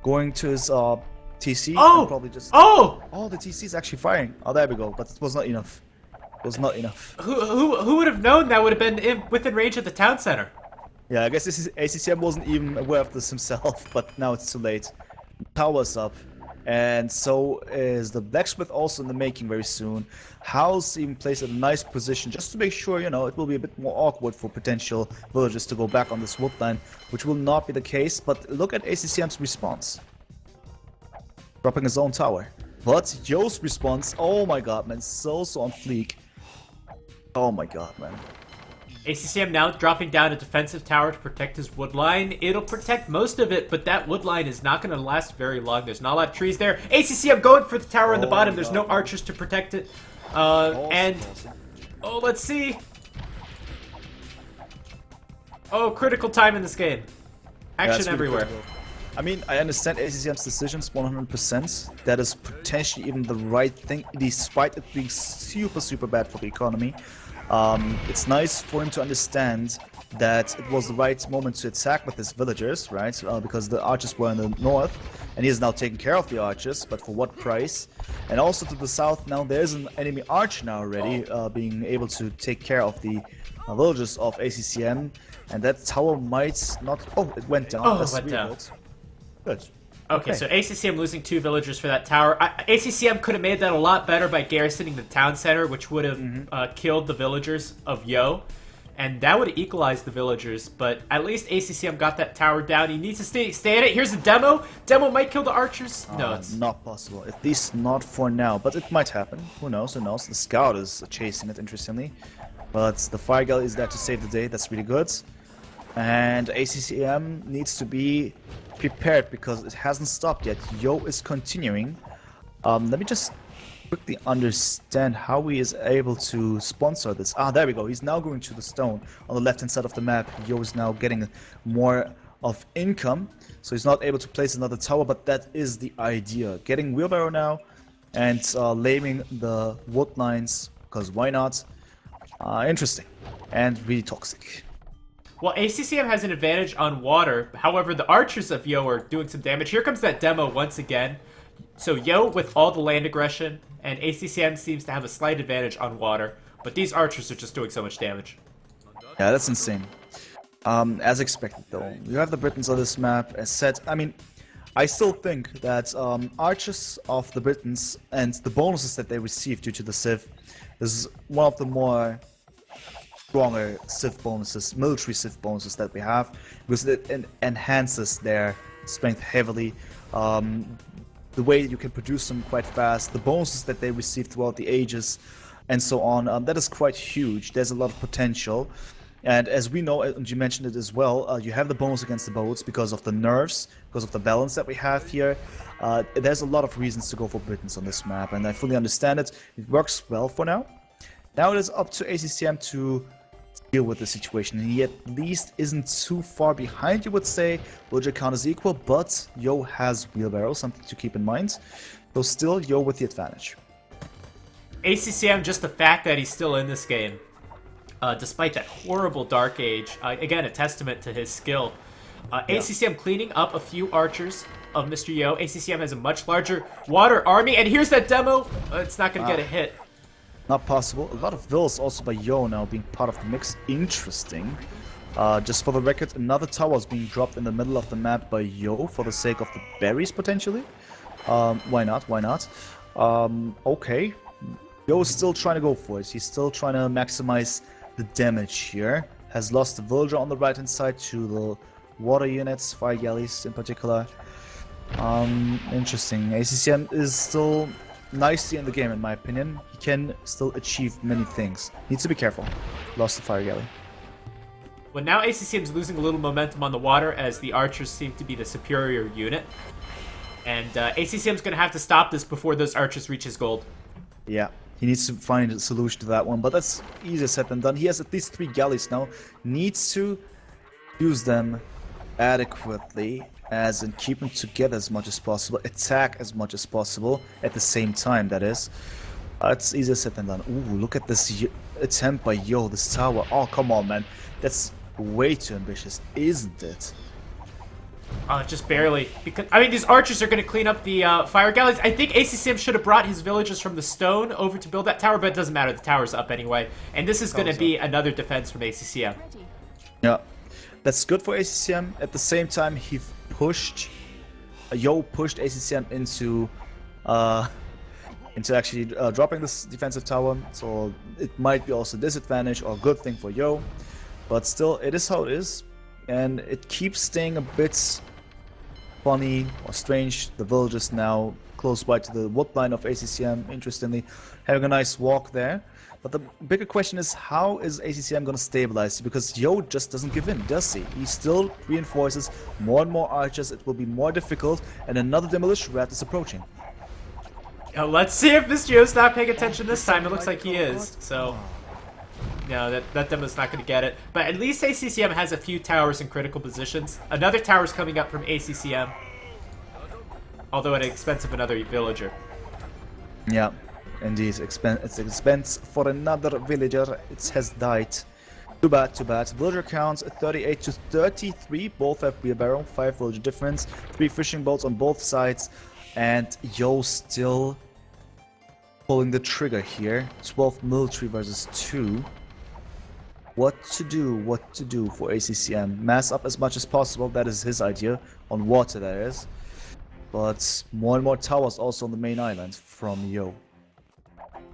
going to his TC. And probably just... Oh, the TC is actually firing. Oh, there we go. But it was not enough. It was not enough. Who would have known that would have been within range of the town center? Yeah, I guess this is, ACCM wasn't even aware of this himself, but now it's too late. Power's up. And so is the blacksmith also in the making very soon. House even placed in a nice position just to make sure, you know, it will be a bit more awkward for potential villagers to go back on this wood line, which will not be the case. But look at ACCM's response. Dropping his own tower. But Yo's response, oh my god, man, so on fleek. Oh my god, man. ACCM now dropping down a defensive tower to protect his wood line. It'll protect most of it, but that wood line is not going to last very long. There's not a lot of trees there. ACCM going for the tower on the bottom. There's no archers to protect it. Let's see. Oh, critical time in this game. Action everywhere. Critical. I mean, I understand ACCM's decisions 100%. That is potentially even the right thing, despite it being super bad for the economy. It's nice for him to understand that it was the right moment to attack with his villagers, right? Because the archers were in the north, and he is now taking care of the archers, but for what price? And also to the south now, there's an enemy archer now already, being able to take care of the villagers of ACCM, and that tower might not... Oh, it went down. Oh, it went down. Good. Okay, so ACCM losing 2 villagers for that tower. ACCM could have made that a lot better by garrisoning the town center, which would have killed the villagers of Yo. And that would have equalized the villagers, but at least ACCM got that tower down. He needs to stay at it. Here's a demo. Demo might kill the archers. No, it's not possible. At least not for now, but it might happen. Who knows? Who knows? The scout is chasing it, interestingly. But the fire galley is there to save the day. That's really good. And ACCM needs to be prepared because it hasn't stopped yet. Yo is continuing. Let me just quickly understand how he is able to sponsor this. There we go. He's now going to the stone on the left hand side of the map. Yo is now getting more of income, so he's not able to place another tower, but that is the idea. Getting wheelbarrow now, and laming the wood lines, because why not? Interesting and really toxic. Well, ACCM has an advantage on water. However, the archers of Yo are doing some damage. Here comes that demo once again. So Yo with all the land aggression, and ACCM seems to have a slight advantage on water. But these archers are just doing so much damage. Yeah, that's insane. As expected, though. You have the Britons on this map. As said, I mean, I still think that archers of the Britons and the bonuses that they receive due to the Civ is one of the more stronger Civ bonuses, military Civ bonuses that we have, because it enhances their strength heavily. The way you can produce them quite fast, the bonuses that they receive throughout the ages, and so on, that is quite huge. There's a lot of potential. And as we know, and you mentioned it as well, you have the bonus against the boats because of the nerfs, because of the balance that we have here. There's a lot of reasons to go for Britons on this map, and I fully understand it. It works well for now. Now it is up to ACCM to deal with the situation. He at least isn't too far behind, you would say. Villager count is equal, but Yo has wheelbarrow, something to keep in mind. So still Yo with the advantage. ACCM, just the fact that he's still in this game, despite that horrible Dark Age, again, a testament to his skill. ACCM cleaning up a few archers of Mr. Yo. ACCM has a much larger water army, and here's that demo. It's not going to get a hit. Not possible. A lot of vills also by Yo now being part of the mix. Interesting. Just for the record, another tower is being dropped in the middle of the map by Yo for the sake of the berries, potentially. Why not? Why not? Okay. Yo is still trying to go for it. He's still trying to maximize the damage here. Has lost the villager on the right-hand side to the water units, fire galleys in particular. Interesting. ACCM is still nicely in the game, in my opinion. He can still achieve many things. Needs to be careful. Lost the fire galley. Well, now ACCM's losing a little momentum on the water as the archers seem to be the superior unit. And ACCM's going to have to stop this before those archers reach his gold. Yeah, he needs to find a solution to that one, but that's easier said than done. He has at least 3 galleys now. Needs to use them adequately, as in keep them together as much as possible, attack as much as possible at the same time, that is. It's easier said than done. Ooh, look at this attempt by Yo, this tower. Oh, come on, man. That's way too ambitious, isn't it? Just barely. Because I mean, these archers are going to clean up the fire galleys. I think ACCM should have brought his villagers from the stone over to build that tower, but it doesn't matter. The tower's up anyway. And this is going to be another defense from ACCM. Yeah, that's good for ACCM. At the same time, he pushed... Yo pushed ACCM into actually dropping this defensive tower. So it might be also a disadvantage or a good thing for Yo. But still, it is how it is. And it keeps staying a bit funny or strange. The villagers now close by to the wood line of ACCM, interestingly, having a nice walk there. But the bigger question is, how is ACCM going to stabilize? Because Yo just doesn't give in, does he? He still reinforces more and more archers. It will be more difficult, and another demolition rat is approaching. Let's see if Mr. Yo's not paying attention this time. It looks like he is, so... No, that demo's not going to get it. But at least ACCM has a few towers in critical positions. Another tower's coming up from ACCM. Although at the expense of another villager. Yeah, indeed. It's expense for another villager. It has died. Too bad, too bad. Villager counts 38 to 33. Both have wheelbarrow, 5 villager difference. 3 fishing boats on both sides. And Yo still pulling the trigger here. 12 military versus 2. What to do for ACCM. Mass up as much as possible, that is his idea. On water, that is. But more and more towers also on the main island from Yo.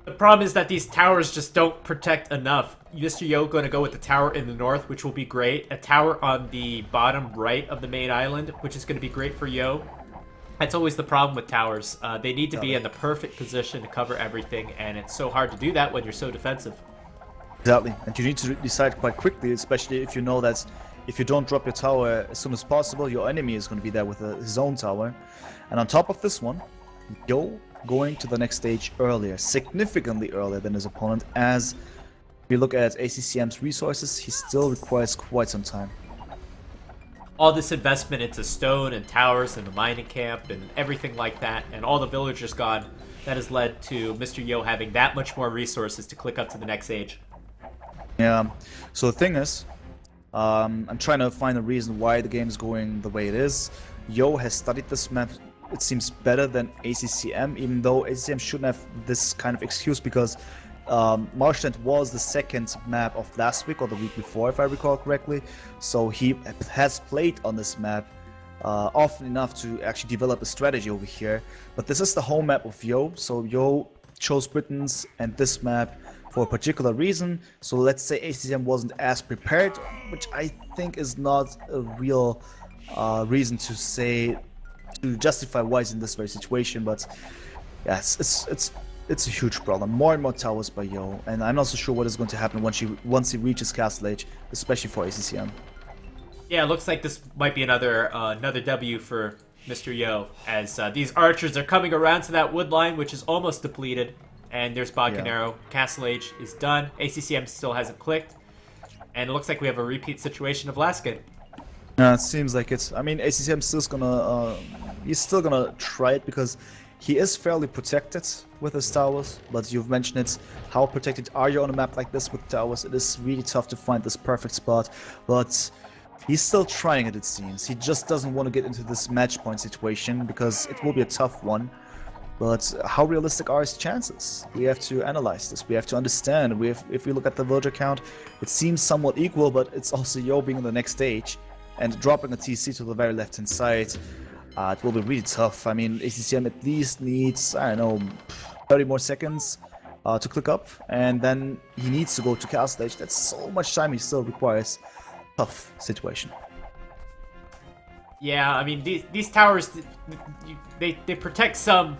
The problem is that these towers just don't protect enough. Mr. Yo going to go with the tower in the north, which will be great. A tower on the bottom right of the main island, which is going to be great for Yo. That's always the problem with towers. They need to be in the perfect position to cover everything, and it's so hard to do that when you're so defensive. Exactly, and you need to decide quite quickly, especially if you know that if you don't drop your tower as soon as possible, your enemy is going to be there with his own tower. And on top of this one, Yo going to the next stage earlier, significantly earlier than his opponent, as if you look at ACCM's resources, he still requires quite some time. All this investment into stone and towers and the mining camp and everything like that, and all the villagers gone, that has led to Mr. Yo having that much more resources to click up to the next age. Yeah. So the thing is, I'm trying to find a reason why the game is going the way it is. Yo has studied this map, it seems, better than ACCM, even though ACCM shouldn't have this kind of excuse because Marshland was the second map of last week or the week before, if I recall correctly. So he has played on this map often enough to actually develop a strategy over here. But this is the home map of Yo, so Yo chose Britons and this map for a particular reason. So let's say ACCM wasn't as prepared, which I think is not a real reason to say, to justify why he's in this very situation. But yes, it's a huge problem. More and more towers by Yo, and I'm not so sure what is going to happen once he reaches Castle Age, especially for ACCM. Yeah, it looks like this might be another W for Mr. Yo, as these archers are coming around to that wood line, which is almost depleted. And there's Bodcanero. Yeah. Castle Age is done. ACCM still hasn't clicked. And it looks like we have a repeat situation of last game. It seems like it's... I mean, ACCM still gonna... he's still gonna try it because he is fairly protected with his towers. But you've mentioned it. How protected are you on a map like this with towers? It is really tough to find this perfect spot. But he's still trying it seems. He just doesn't want to get into this match point situation because it will be a tough one. But how realistic are his chances? We have to analyze this. We have to understand. If we look at the villager count, it seems somewhat equal, but it's also Yo being in the next stage and dropping a TC to the very left-hand side. It will be really tough. I mean, ACCM at least needs, I don't know, 30 more seconds to click up, and then he needs to go to Castle Age. That's so much time he still requires. Tough situation. Yeah, I mean, these towers, they protect some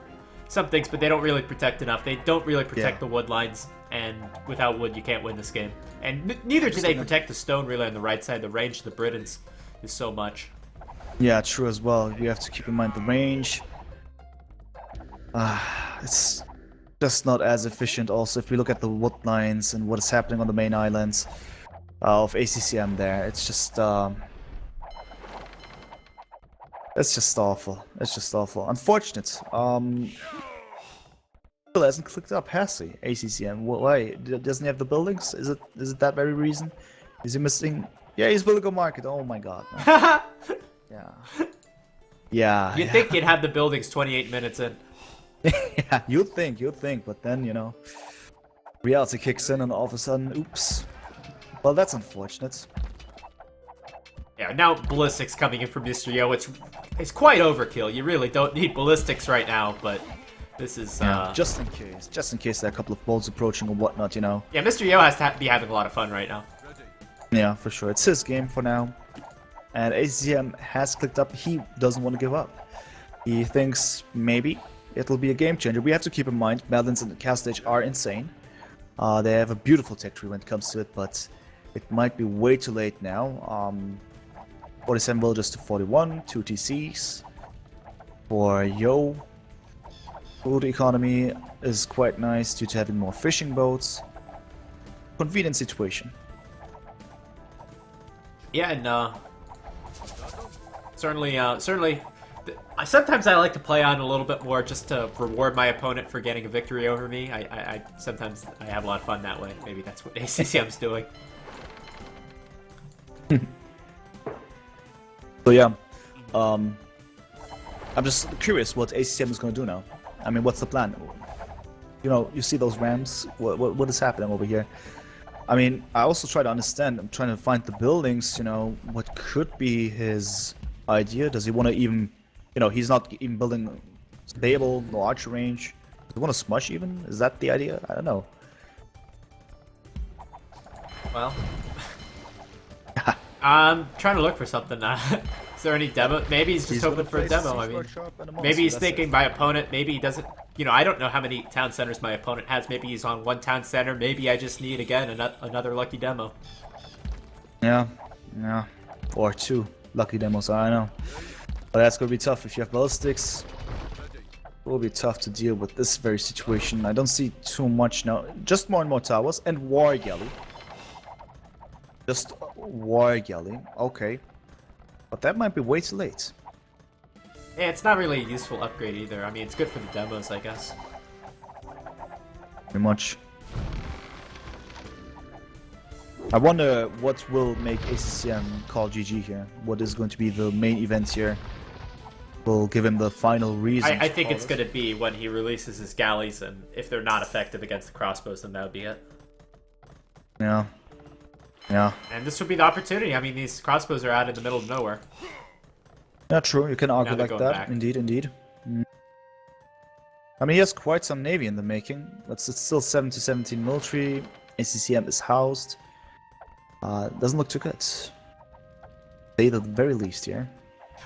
things, but they don't really protect enough. They don't really protect the wood lines, and without wood, you can't win this game. And neither do they protect the stone really on the right side. The range of the Britons is so much. Yeah, true as well. You have to keep in mind the range. It's just not as efficient. Also, if we look at the wood lines and what is happening on the main islands of ACCM there, it's just awful. It's just awful. Unfortunate. Still hasn't clicked up, has he? ACCM. Why? Doesn't he have the buildings? Is it that very reason? Is he missing? Yeah, he's building a market. Oh my god. Yeah. Yeah. You'd think he'd have the buildings 28 minutes in. Yeah, you'd think, but then, you know, reality kicks in and all of a sudden, oops. Well, that's unfortunate. Yeah, now ballistics coming in from Mr. Yo, which is quite overkill. You really don't need ballistics right now, but this is... just in case there are a couple of bolts approaching or whatnot, you know. Yeah, Mr. Yo has to be having a lot of fun right now. Yeah, for sure. It's his game for now. And ACCM has clicked up. He doesn't want to give up. He thinks maybe it'll be a game changer. We have to keep in mind, Melons and Castle Age are insane. They have a beautiful tech tree when it comes to it, but it might be way too late now. 47 villagers to 41, 2 TCs. For Yo, food economy is quite nice due to having more fishing boats. Convenient situation. Yeah, and certainly, sometimes I like to play on a little bit more just to reward my opponent for getting a victory over me. Sometimes I have a lot of fun that way. Maybe that's what ACCM's doing. So yeah, I'm just curious what ACCM is going to do now. I mean, what's the plan? You know, you see those rams. What is happening over here? I mean, I also try to understand. I'm trying to find the buildings. You know, what could be his idea? Does he want to even? You know, he's not even building stable, no archer range. Does he want to smush even? Is that the idea? I don't know. Well, I'm trying to look for something. Is there any demo? Maybe he's just hoping for a demo. I mean, maybe he's thinking my opponent. Maybe he doesn't. You know, I don't know how many town centers my opponent has. Maybe he's on one town center. Maybe I just need again another lucky demo. Yeah, or 2 lucky demos. I don't know. But that's gonna be tough if you have ballistics. It will be tough to deal with this very situation. I don't see too much now. Just more and more towers and war galley. Just war galley. Okay. But that might be way too late. Yeah, it's not really a useful upgrade either. I mean, it's good for the demos, I guess. Pretty much. I wonder what will make ACCM call GG here. What is going to be the main event here? Will give him the final reason. I think it's going to be when he releases his galleys, and if they're not effective against the crossbows, then that would be it. Yeah. Yeah. And this would be the opportunity. I mean, these crossbows are out in the middle of nowhere. Yeah, true. You can argue like that. Back. Indeed, indeed. I mean, he has quite some navy in the making. It's still 7 to 17 military. ACCM is housed. Doesn't look too good. Say the very least here.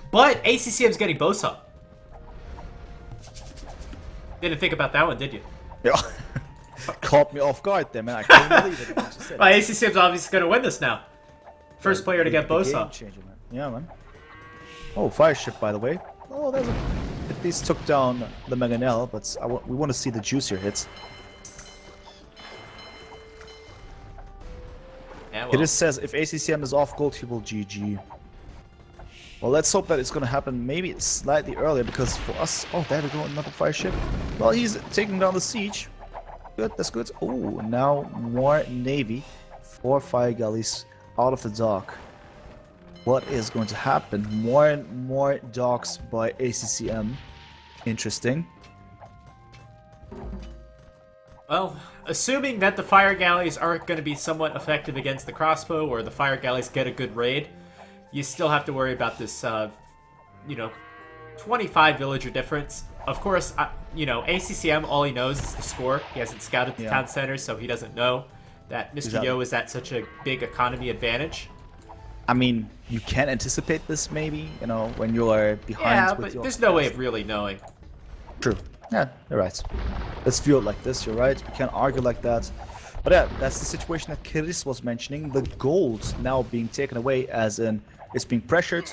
But ACCM's getting Bosa. Didn't think about that one, did you? Yeah. Caught me off guard there, man. I couldn't believe it. What you said. Well, ACCM's obviously going to win this now. First player to get Bosa. Changer, man. Yeah, man. Oh, fire ship, by the way. Oh, there's a... At least took down the Mangonel, but we want to see the juicier hits. Yeah, well. It just says if ACCM is off gold, he will GG. Well, let's hope that it's going to happen maybe slightly earlier, because for us... Oh, there we go, another fire ship. Well, he's taking down the siege. Good, that's good. Oh, now more navy. 4 fire galleys out of the dock. What is going to happen? More and more docks by ACCM. Interesting. Well, assuming that the fire galleys aren't going to be somewhat effective against the crossbow, or the fire galleys get a good raid, you still have to worry about this, 25 villager difference. Of course, ACCM, all he knows is the score. He hasn't scouted the town center, so he doesn't know that Mr. Yo is at such a big economy advantage. I mean, you can anticipate this maybe, when you are behind. Yeah, but there's no way of really knowing. True. Yeah, you're right. Let's view it like this, you're right. We can't argue like that. But yeah, that's the situation that Chris was mentioning. The gold now being taken away, as in it's being pressured.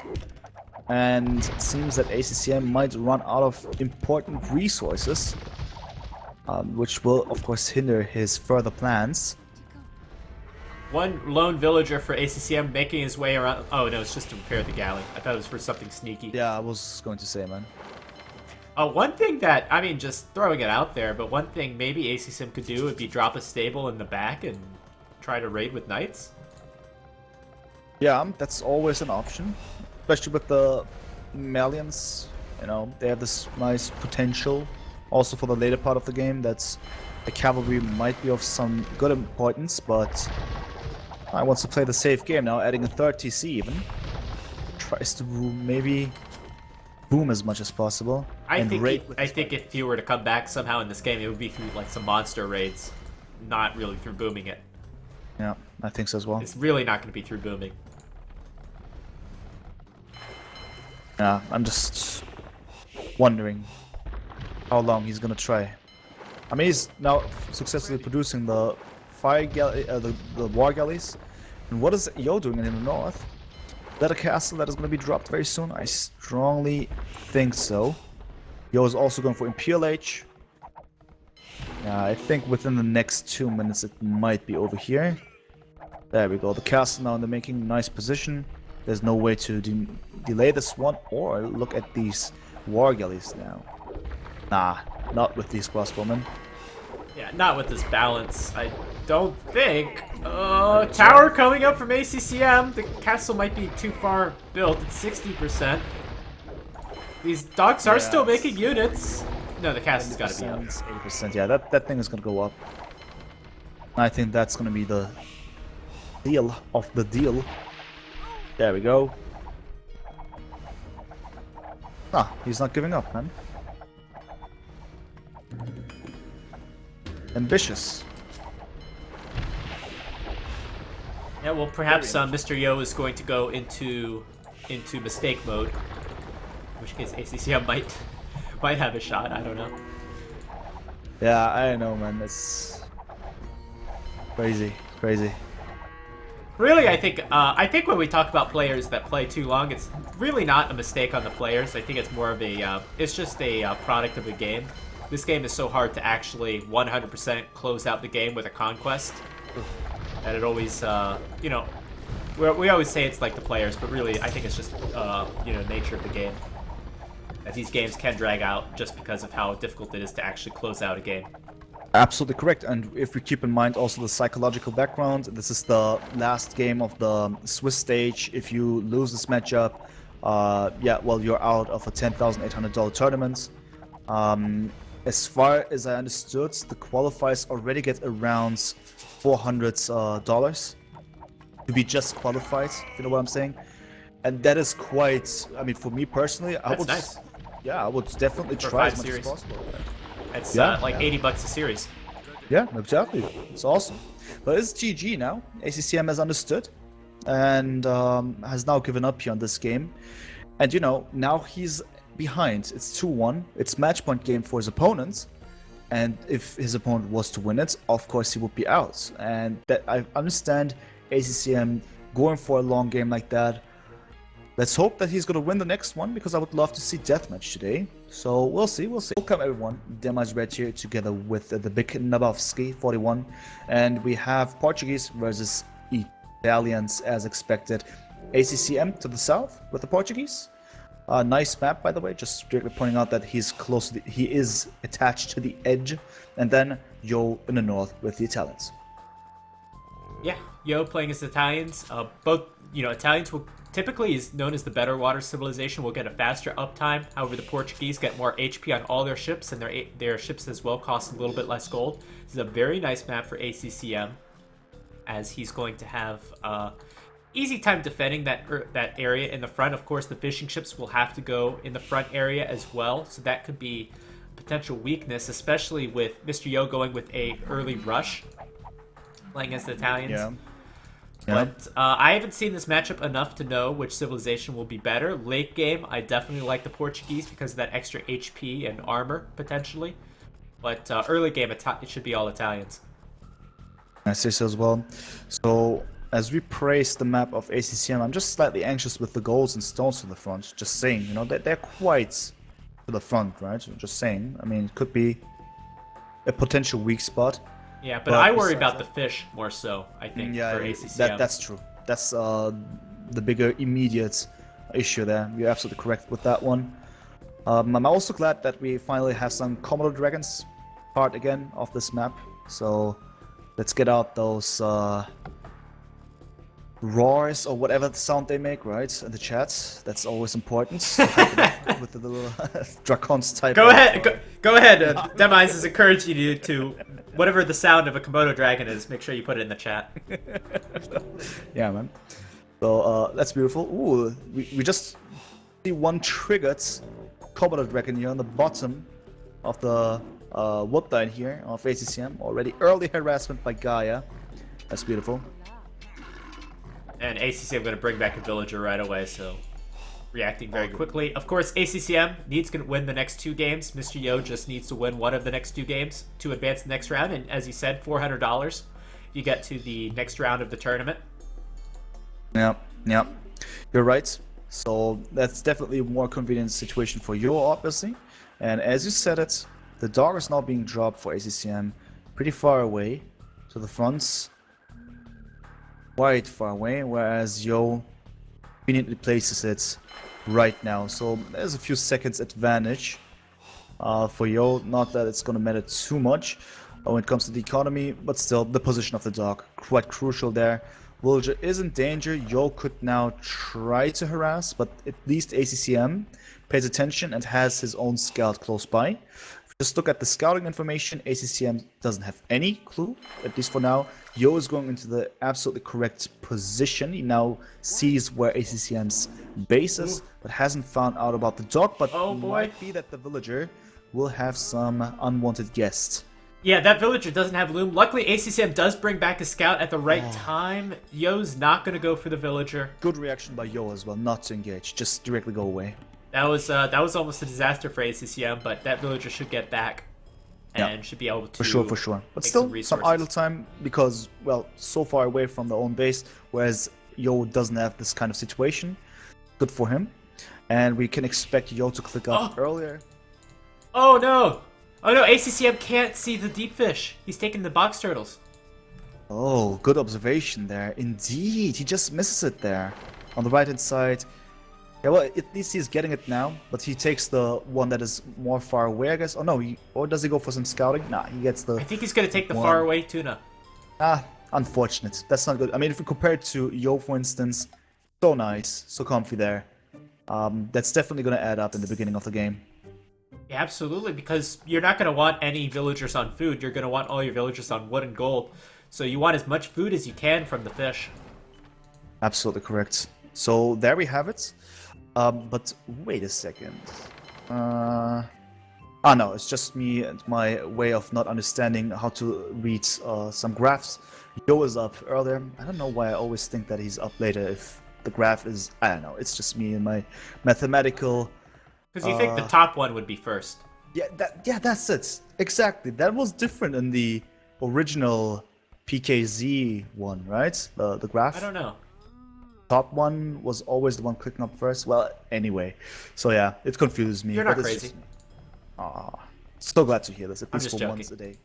And it seems that ACCM might run out of important resources. Which will, of course, hinder his further plans. One lone villager for ACCM making his way around... Oh, no, it's just to repair the galley. I thought it was for something sneaky. Yeah, I was going to say, man. One thing that... I mean, just throwing it out there, but one thing maybe ACCM could do would be drop a stable in the back and try to raid with knights. Yeah, that's always an option. Especially with the Malians. They have this nice potential. Also for the later part of the game, that's... The cavalry might be of some good importance, but... I wants to play the safe game now, adding a third TC even. Tries to maybe boom as much as possible. I think if he were to come back somehow in this game, it would be through like some monster raids, not really through booming it. Yeah, I think so as well. It's really not going to be through booming. Yeah, I'm just wondering how long he's gonna try. I mean, he's now successfully producing the fire galley, the war galleys. And what is Yo doing in the north? Is that a castle that is going to be dropped very soon? I strongly think so. Yo is also going for Imperial Age. Yeah, I think within the next 2 minutes it might be over here. There we go. The castle now in the making. Nice position. There's no way to delay this one, or look at these war galleys now. Nah, not with these crossbowmen. Yeah, not with this balance. I don't think. Tower coming up from ACCM. The castle might be too far built. It's 60%. These docks are still making units. No, the castle's got to be up. 80%. Yeah, that thing is gonna go up. I think that's gonna be the deal of the deal. There we go. Ah, he's not giving up, man. Ambitious. Yeah, well, perhaps Mr. Yo is going to go into mistake mode, in which case ACCM might have a shot. I don't know. Yeah, I don't know, man. It's crazy. Really, I think when we talk about players that play too long, it's really not a mistake on the players. I think it's more of a it's just a product of the game. This game is so hard to actually 100% close out the game with a conquest that it always, we always say it's like the players, but really I think it's just, nature of the game. That these games can drag out just because of how difficult it is to actually close out a game. Absolutely correct. And if we keep in mind also the psychological background, this is the last game of the Swiss stage. If you lose this matchup, yeah, well, you're out of a $10,800 tournament. As far as I understood, the qualifiers already get around $400 to be just qualified, if you know what I'm saying. And that is quite, I mean, for me personally, I would, nice. yeah, I would definitely For try 5 as much series. as possible. It's Yeah, like yeah. $80 a series. Yeah, exactly. It's awesome. But it's GG now. ACCM has understood and has now given up here on this game. And you know, now he's behind. It's 2-1. It's match point game for his opponents. And if his opponent was to win it, of course he would be out. And that I understand ACCM going for a long game like that. Let's hope that he's going to win the next one, because I would love to see deathmatch today. So we'll see, we'll see. Welcome everyone, Demas Red here together with the big Nabowski 41. And we have Portuguese versus Italians as expected. ACCM to the south with the Portuguese. Nice map, by the way, just strictly pointing out that he's close to he is attached to the edge. And then Yo in the north with the Italians. Yeah, Yo playing as Italians. Both, Italians will typically is known as the better water civilization, will get a faster uptime. However, the Portuguese get more HP on all their ships, and their ships as well cost a little bit less gold. This is a very nice map for ACCM, as he's going to have easy time defending that area in the front. Of course, the fishing ships will have to go in the front area as well, so that could be a potential weakness, especially with Mr. Yo going with a early rush, playing as the Italians. Yeah. But I haven't seen this matchup enough to know which civilization will be better. Late game, I definitely like the Portuguese because of that extra HP and armor, potentially. But early game, it should be all Italians. I say so as well. So, as we praise the map of ACCM, I'm just slightly anxious with the golds and stones to the front. Just saying, they're quite to the front, right? Just saying. I mean, it could be a potential weak spot. Yeah, but I worry about the fish more so, I think, for ACCM. That's true. That's the bigger immediate issue there. You're absolutely correct with that one. I'm also glad that we finally have some Komodo dragons part again of this map. So let's get out those roars or whatever sound they make, right? In the chat. That's always important. With the little Dracons type. Go ahead. Go ahead. Demise is encouraging you to whatever the sound of a Komodo dragon is, make sure you put it in the chat. Yeah, man. So that's beautiful. Ooh, we just see one triggered Komodo dragon here on the bottom of the wood line here of ACCM. Already early harassment by Gaia. That's beautiful. And ACCM going to bring back a villager right away, so reacting very quickly. Of course, ACCM needs to win the next 2 games. Mr. Yo just needs to win one of the next 2 games to advance the next round. And as he said, $400 you get to the next round of the tournament. Yeah, you're right. So that's definitely a more convenient situation for Yo, obviously. And as you said it, the dog is now being dropped for ACCM pretty far away to the fronts. Quite far away, whereas Yo conveniently places it right now. So there's a few seconds advantage for Yo. Not that it's going to matter too much when it comes to the economy, but still the position of the dog quite crucial there. Villager is in danger. Yo could now try to harass, but at least ACCM pays attention and has his own scout close by. Just look at the scouting information. ACCM doesn't have any clue, at least for now. Yo is going into the absolutely correct position. He now sees where ACCM's base is, but hasn't found out about the dog. But oh boy, might be that the villager will have some unwanted guests. Yeah, that villager doesn't have loom. Luckily, ACCM does bring back a scout at the right time. Yo's not going to go for the villager. Good reaction by Yo as well, not to engage, just directly go away. That was almost a disaster for ACCM, but that villager should get back and should be able to. For sure. But still, some idle time because, well, so far away from their own base, whereas Yo doesn't have this kind of situation. Good for him. And we can expect Yo to click up earlier. Oh no! Oh no, ACCM can't see the deep fish. He's taking the box turtles. Oh, good observation there. Indeed, he just misses it there. On the right-hand side, Yeah, well, at least he's getting it now, but he takes the one that is more far away, I guess. Oh no, or does he go for some scouting? Nah, he gets the... I think he's going to take the one. far away tuna. Ah, unfortunate. That's not good. I mean, if we compare it to Yo, for instance, so nice, so comfy there. That's definitely going to add up in the beginning of the game. Yeah, absolutely, because you're not going to want any villagers on food. You're going to want all your villagers on wood and gold. So you want as much food as you can from the fish. Absolutely correct. So there we have it. But wait a second. No, it's just me and my way of not understanding how to read some graphs. Yo is up earlier. I don't know why I always think that he's up later if the graph is... I don't know, it's just me and my mathematical... Because you think the top one would be first. Yeah, that's it. Exactly. That was different in the original PKZ one, right? The graph. I don't know. Top one was always the one clicking up first. Well, anyway. So yeah, it confuses me. You're not crazy. So glad to hear this, at least just for once a day.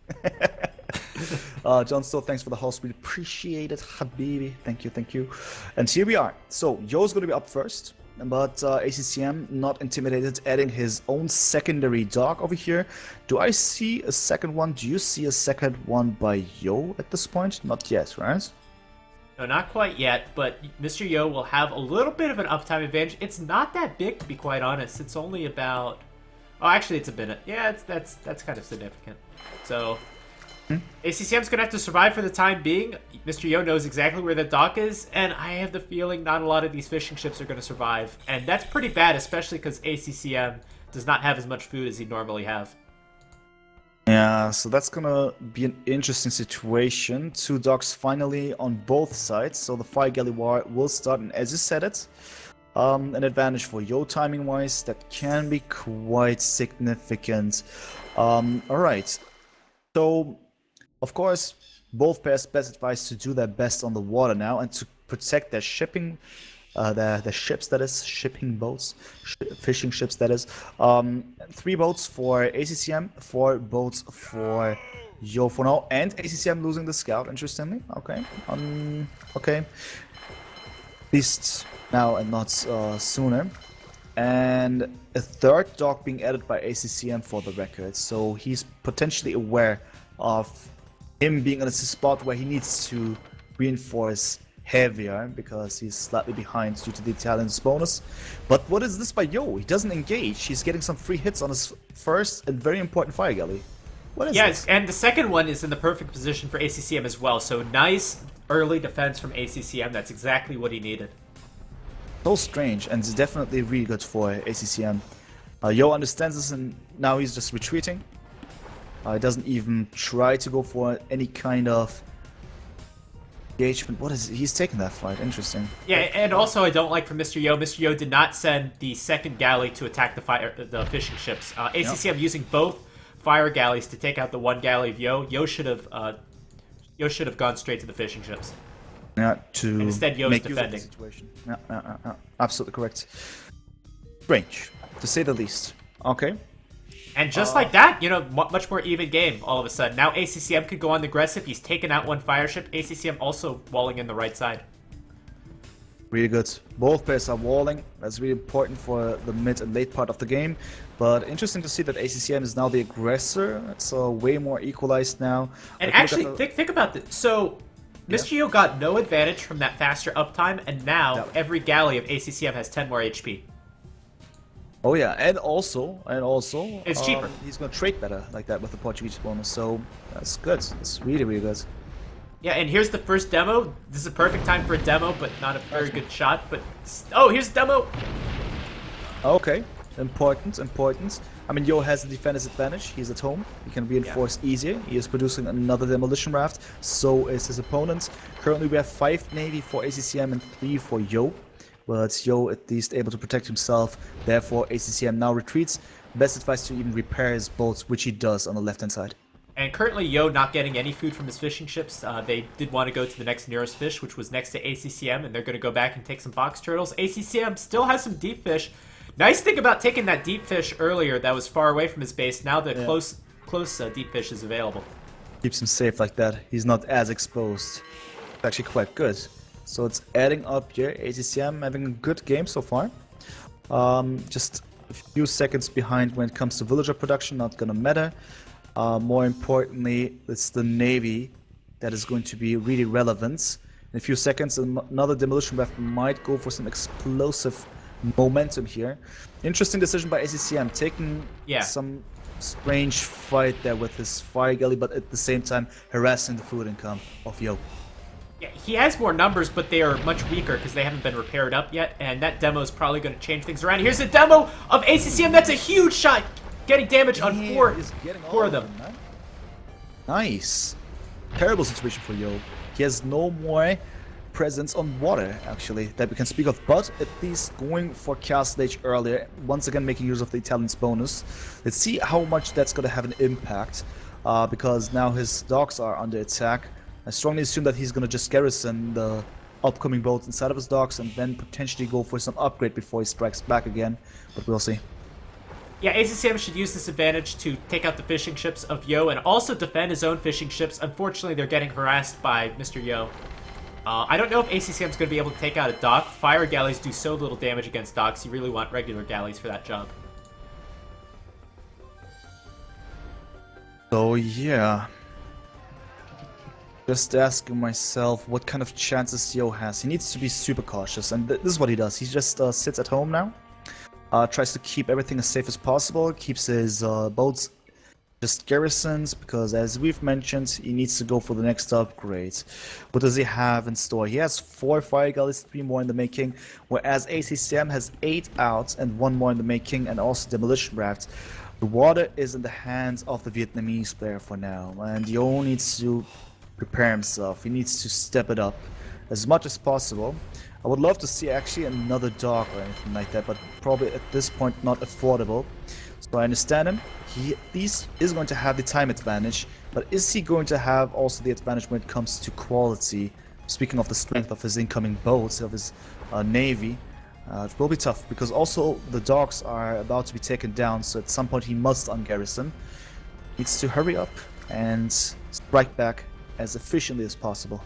John Stowe, thanks for the host. We appreciate it, Habibi. Thank you. And here we are. So Yo's going to be up first. But ACCM, not intimidated, adding his own secondary dog over here. Do I see a second one? Do you see a second one by Yo at this point? Not yet, right? No, not quite yet, but Mr. Yo will have a little bit of an uptime advantage. It's not that big, to be quite honest. It's only about... Oh, actually, it's a minute. Yeah, that's kind of significant. So... ACCM's gonna have to survive for the time being. Mr. Yo knows exactly where the dock is, and I have the feeling not a lot of these fishing ships are gonna survive. And that's pretty bad, especially because ACCM does not have as much food as he'd normally have. Yeah, so that's gonna be an interesting situation. Two docks finally on both sides, so the Fire Galley War will start, and as you said it, an advantage for Yo timing-wise, that can be quite significant. Alright, so... Of course, both pairs best advised to do their best on the water now and to protect their shipping, their ships, that is, shipping boats, fishing ships, that is. 3 boats for ACCM, 4 boats for Yo for now, and ACCM losing the scout, interestingly. Okay, okay. At least now and not sooner. And a 3rd dock being added by ACCM for the record, so he's potentially aware of him being on a spot where he needs to reinforce heavier because he's slightly behind due to the Italian's bonus. But what is this by Yo? He doesn't engage. He's getting some free hits on his first and very important Fire Galley. What is this? And the second one is in the perfect position for ACCM as well. So nice early defense from ACCM. That's exactly what he needed. So strange, and it's definitely really good for ACCM. Yo understands this, and now he's just retreating. He doesn't even try to go for any kind of engagement. What is it? He's taking that fight. Interesting. Yeah, and also I don't like from Mr. Yo. Mr. Yo did not send the second galley to attack the fishing ships. ACCM using both fire galleys to take out the one galley of Yo. Yo should have gone straight to the fishing ships. Yeah, and instead Yo's make defending. Use of the situation. Yeah, absolutely correct. Strange, to say the least. Okay. And just like that, much more even game all of a sudden. Now ACCM could go on the aggressive. He's taken out one fire ship. ACCM also walling in the right side. Really good. Both players are walling. That's really important for the mid and late part of the game. But interesting to see that ACCM is now the aggressor. It's way more equalized now. And actually, think about this. So, Mr. Yo got no advantage from that faster uptime, and now every galley of ACCM has 10 more HP. Oh yeah, and also, it's cheaper. He's gonna trade better like that with the Portuguese bonus, so that's good. That's really, really good. Yeah, and here's the first demo. This is a perfect time for a demo, but not a very good shot. But oh, here's the demo. Okay, important. I mean, Yo has the defender's advantage. He's at home. He can reinforce easier. He is producing another demolition raft. So is his opponent. Currently, we have 5 navy for ACCM and 3 for Yo. But Yo at least able to protect himself. Therefore, ACCM now retreats. Best advice to even repair his boats, which he does on the left-hand side. And currently, Yo not getting any food from his fishing ships. They did want to go to the next nearest fish, which was next to ACCM, and they're going to go back and take some box turtles. ACCM still has some deep fish. Nice thing about taking that deep fish earlier that was far away from his base. Now the close deep fish is available. Keeps him safe like that. He's not as exposed. It's actually quite good. So it's adding up here. ACCM having a good game so far. Just a few seconds behind when it comes to villager production, not gonna matter. More importantly, it's the Navy that is going to be really relevant. In a few seconds, another demolition weapon might go for some explosive momentum here. Interesting decision by ACCM, taking some strange fight there with his fire galley, but at the same time harassing the food income of Yo. Yeah, he has more numbers, but they are much weaker because they haven't been repaired up yet, and that demo is probably going to change things around. Here's a demo of ACCM. That's a huge shot, getting damage on four of them. Nice. Terrible situation for Yo. He has no more presence on water, actually, that we can speak of, but at least going for Castle Age earlier, once again making use of the Italian's bonus. Let's see how much that's going to have an impact, because now his docks are under attack. I strongly assume that he's going to just garrison the upcoming boats inside of his docks and then potentially go for some upgrade before he strikes back again, but we'll see. Yeah, ACCM should use this advantage to take out the fishing ships of Yo and also defend his own fishing ships. Unfortunately, they're getting harassed by Mr. Yo. I don't know if ACCM is going to be able to take out a dock. Fire galleys do so little damage against docks. You really want regular galleys for that job. So yeah, just asking myself what kind of chances Yo has. He needs to be super cautious, and this is what he does. He just sits at home now, tries to keep everything as safe as possible, keeps his boats just garrisons, because as we've mentioned, he needs to go for the next upgrade. What does he have in store? He has 4 fire galleys, 3 more in the making, whereas ACCM has 8 out and 1 more in the making, and also demolition rafts. The water is in the hands of the Vietnamese player for now, and Yo needs to prepare himself. He needs to step it up as much as possible. I would love to see actually another dock or anything like that, but probably at this point not affordable. So I understand him. He at least is going to have the time advantage, but is he going to have also the advantage when it comes to quality? Speaking of the strength of his incoming boats, of his navy, it will be tough, because also the docks are about to be taken down, so at some point he must ungarrison. Needs to hurry up and strike back as efficiently as possible.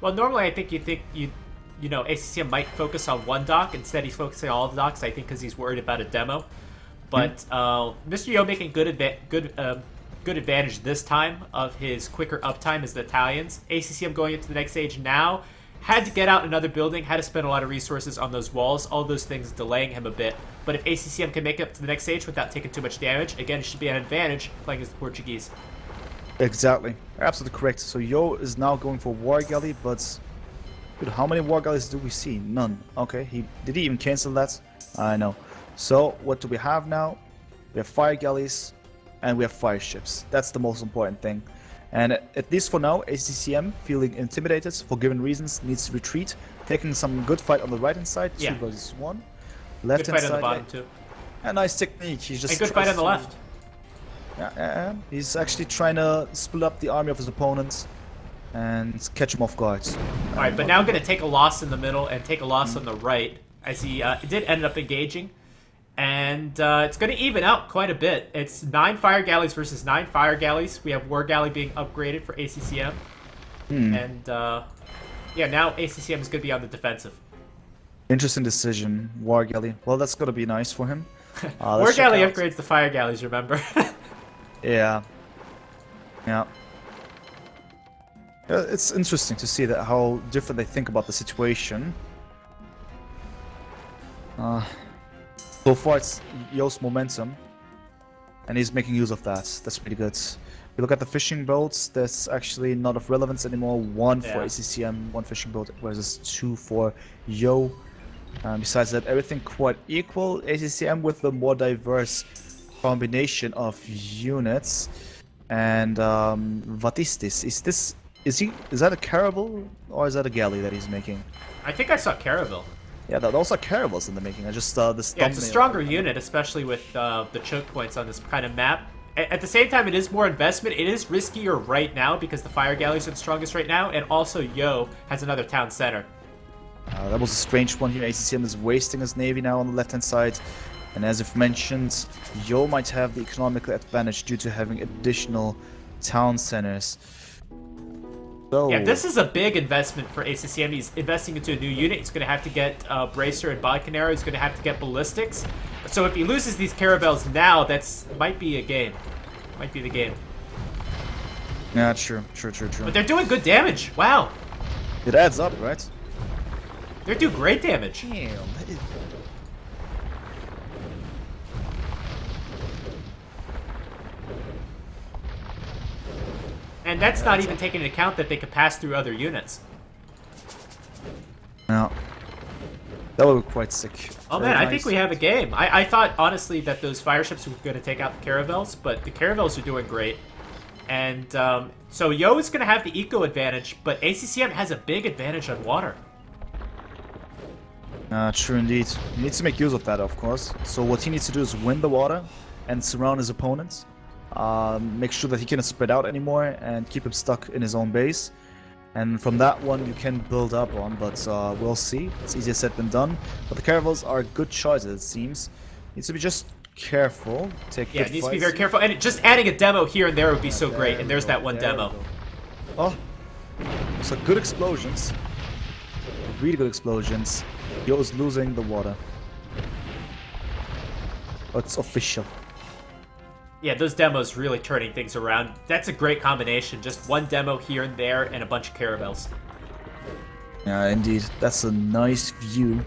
Well, normally I think you know, ACCM might focus on one dock. Instead, he's focusing on all the docks, I think, because he's worried about a demo. But Mr. Yo making good advantage this time of his quicker uptime as the Italians. ACCM going into the next stage now. Had to get out another building, had to spend a lot of resources on those walls. All those things delaying him a bit. But if ACCM can make it up to the next stage without taking too much damage, again, it should be an advantage playing as the Portuguese. Exactly. Absolutely correct. So Yo is now going for War Galley, but dude, how many War Galleys do we see? None. Okay, did he even cancel that? I know. So what do we have now? We have fire galleys and we have fire ships. That's the most important thing. And at least for now, ACCM, feeling intimidated for given reasons, needs to retreat. Taking some good fight on the right hand side, 2 versus 1. Left hand side, good fight on the bottom too. A nice technique. He's just and good fight on the left. Yeah, he's actually trying to split up the army of his opponents and catch him off guard. Alright, but now going to take a loss in the middle and take a loss on the right, as he did end up engaging. And it's going to even out quite a bit. It's 9 fire galleys versus 9 fire galleys. We have War Galley being upgraded for ACCM. And yeah, now ACCM is going to be on the defensive. Interesting decision, War Galley. Well, that's going to be nice for him. War Galley upgrades the fire galleys, remember? Yeah. It's interesting to see that how different they think about the situation. So far it's Yo's momentum, and he's making use of that. That's pretty good. We look at the fishing boats, there's actually not of relevance anymore. 1 for ACCM, 1 fishing boat versus 2 for Yo. Besides that, everything quite equal. ACCM with the more diverse combination of units. And what is this? Is that a caravel or is that a galley that he's making? I think I saw caravel. Yeah, those are caravels in the making. I just this. Yeah, it's a stronger unit, especially with the choke points on this kind of map. At the same time, it is more investment. It is riskier right now because the fire galleys are the strongest right now, and also Yo has another town center. That was a strange one here. ACCM is wasting his navy now on the left-hand side. And as I've mentioned, Yo might have the economical advantage due to having additional town centers. So, Yeah, this is a big investment for ACCM. He's investing into a new unit. He's going to have to get Bracer and Balconero. He's going to have to get Ballistics. So if he loses these Caravels now, that's might be a game. Might be the game. yeah, true. But they're doing good damage. Wow. It adds up, right? They're doing great damage. Damn. And that's not even taking into account that they could pass through other units. Yeah. That would be quite sick. Oh Very man, I nice. think we have a game. I thought, honestly, that those fire ships were going to take out the Caravels, but the Caravels are doing great. And so Yo is going to have the eco advantage, but ACCM has a big advantage on water. True indeed. He needs to make use of that, of course. So what he needs to do is win the water and surround his opponents. Make sure that he cannot spread out anymore and keep him stuck in his own base. And from that one you can build up on, but we'll see. It's easier said than done. But the Caravels are good choices, it seems. Needs to be just careful. Take Yeah, good it needs to be fights. very careful. And just adding a demo here and there would be so great. And there's that one There we demo. go. Oh, so good explosions. Really good explosions. Yo's losing the water. Oh, it's official. Yeah, those demos really turning things around. That's a great combination. Just one demo here and there and a bunch of Caravels. Yeah, indeed. That's a nice view.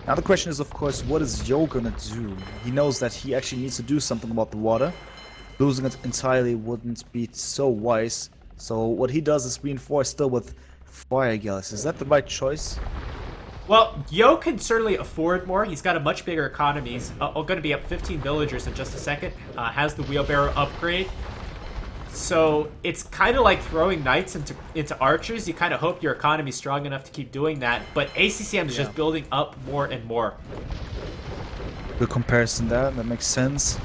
Now the question is, of course, what is Yo gonna do? He knows that he actually needs to do something about the water. Losing it entirely wouldn't be so wise. So what he does is reinforce still with fire galleys. Is that the right choice? Well, Yo can certainly afford more. He's got a much bigger economy. He's going to be up 15 villagers in just a second. Has the wheelbarrow upgrade. So it's kind of like throwing knights into archers. You kind of hope your economy's strong enough to keep doing that. But ACCM is just building up more and more. Good comparison there. That makes sense.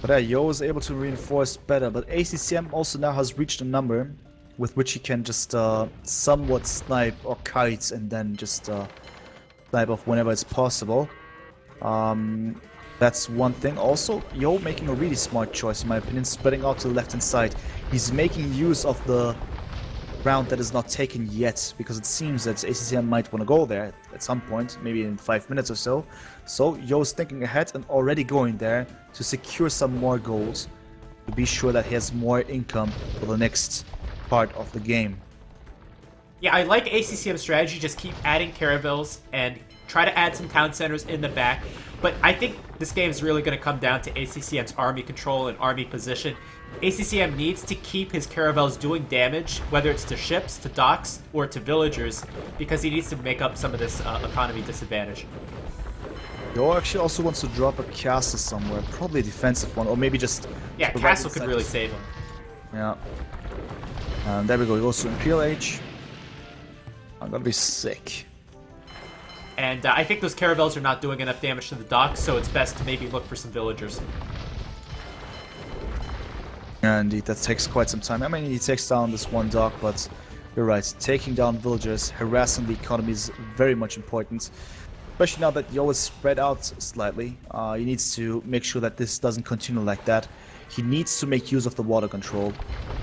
But yeah, Yo is able to reinforce better. But ACCM also now has reached a number with which he can just somewhat snipe or kite and then just snipe off whenever it's possible. That's one thing. Also, Yo making a really smart choice in my opinion, spreading out to the left hand side. He's making use of the ground that is not taken yet, because it seems that ACCM might want to go there at some point, maybe in 5 minutes or so. So Yo's thinking ahead and already going there to secure some more gold, to be sure that he has more income for the next part of the game. Yeah, I like ACCM's strategy. Just keep adding Caravels and try to add some town centers in the back. But I think this game is really going to come down to ACCM's army control and army position. ACCM needs to keep his Caravels doing damage, whether it's to ships, to docks, or to villagers, because he needs to make up some of this economy disadvantage. Yo actually also wants to drop a castle somewhere, probably a defensive one, or maybe just... Yeah, the Castle right could side really just- save him. Yeah. And there we go, he goes to Imperial Age. I'm gonna be sick. And I think those Caravels are not doing enough damage to the docks, so it's best to maybe look for some villagers. Yeah, indeed, that takes quite some time. I mean, he takes down this one dock, but you're right. Taking down villagers, harassing the economy is very much important. Especially now that Yo is spread out slightly. He needs to make sure that this doesn't continue like that. He needs to make use of the water control.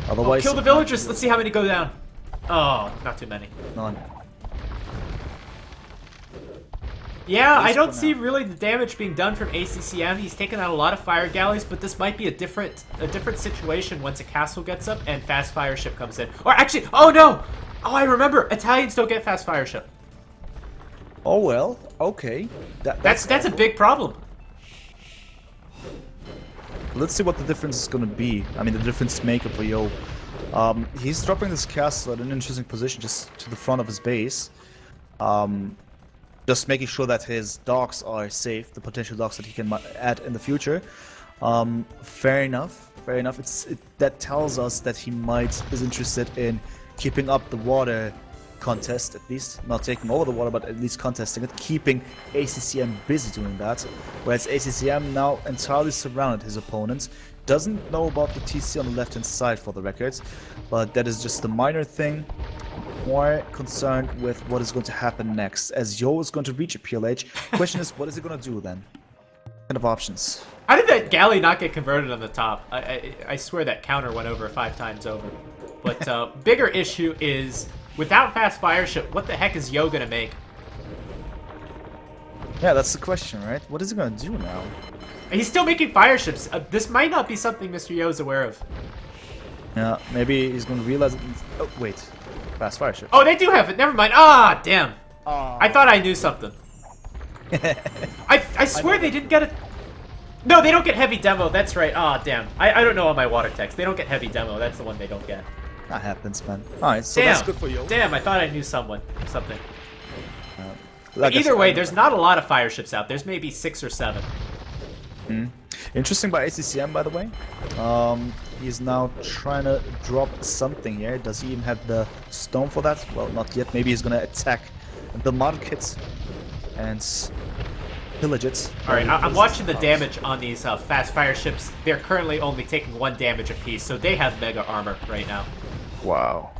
Otherwise, Kill the villagers! Let's see how many go down. Oh, not too many. None. Yeah, I least don't for see now. really the damage being done from ACCM. He's taken out a lot of fire galleys, but this might be a different situation once a castle gets up and fast fire ship comes in. Or actually, oh no! Oh, I remember. Italians don't get fast fire ship. Oh well, okay. That's a big problem. Let's see what the difference is gonna be. I mean, the difference maker for Yo. He's dropping this castle at an interesting position, just to the front of his base. Just making sure that his docks are safe, the potential docks that he can add in the future. Fair enough. Fair enough. That tells us that he is interested in keeping up the water contest, at least not taking over the water, but at least contesting it, keeping ACCM busy doing that. Whereas ACCM now entirely surrounded his opponents. Doesn't know about the TC on the left hand side for the records, but that is just a minor thing. More concerned with what is going to happen next, as Yo is going to reach a PLH. Question is, what is he going to do then? What kind of options? How did that galley not get converted on the top? I swear that counter went over 5 times over. But bigger issue is, without fast fire ship, what the heck is Yo gonna make? Yeah, that's the question, right? What is he gonna do now? He's still making fire ships. This might not be something Mr. Yo is aware of. Yeah, maybe he's gonna realize it. Oh, wait. Fast fire ship. Oh, they do have it. Never mind. Ah, damn. Oh. I thought I knew something. I swear they didn't get it. No, they don't get heavy demo. That's right. Ah, damn. I don't know on my water text. They don't get heavy demo. That's the one they don't get. That happens, man. Alright, so Damn. that's good for Yo. Damn, I thought I knew something. Like I Either said, way, there's not a lot of fire ships out. There's maybe 6 or 7. Interesting by ACCM, by the way. He's now trying to drop something here. Does he even have the stone for that? Well, not yet. Maybe he's gonna attack the market and pillage it. Alright, I'm watching the damage on these fast fire ships. They're currently only taking 1 damage apiece, so they have mega armor right now. Wow.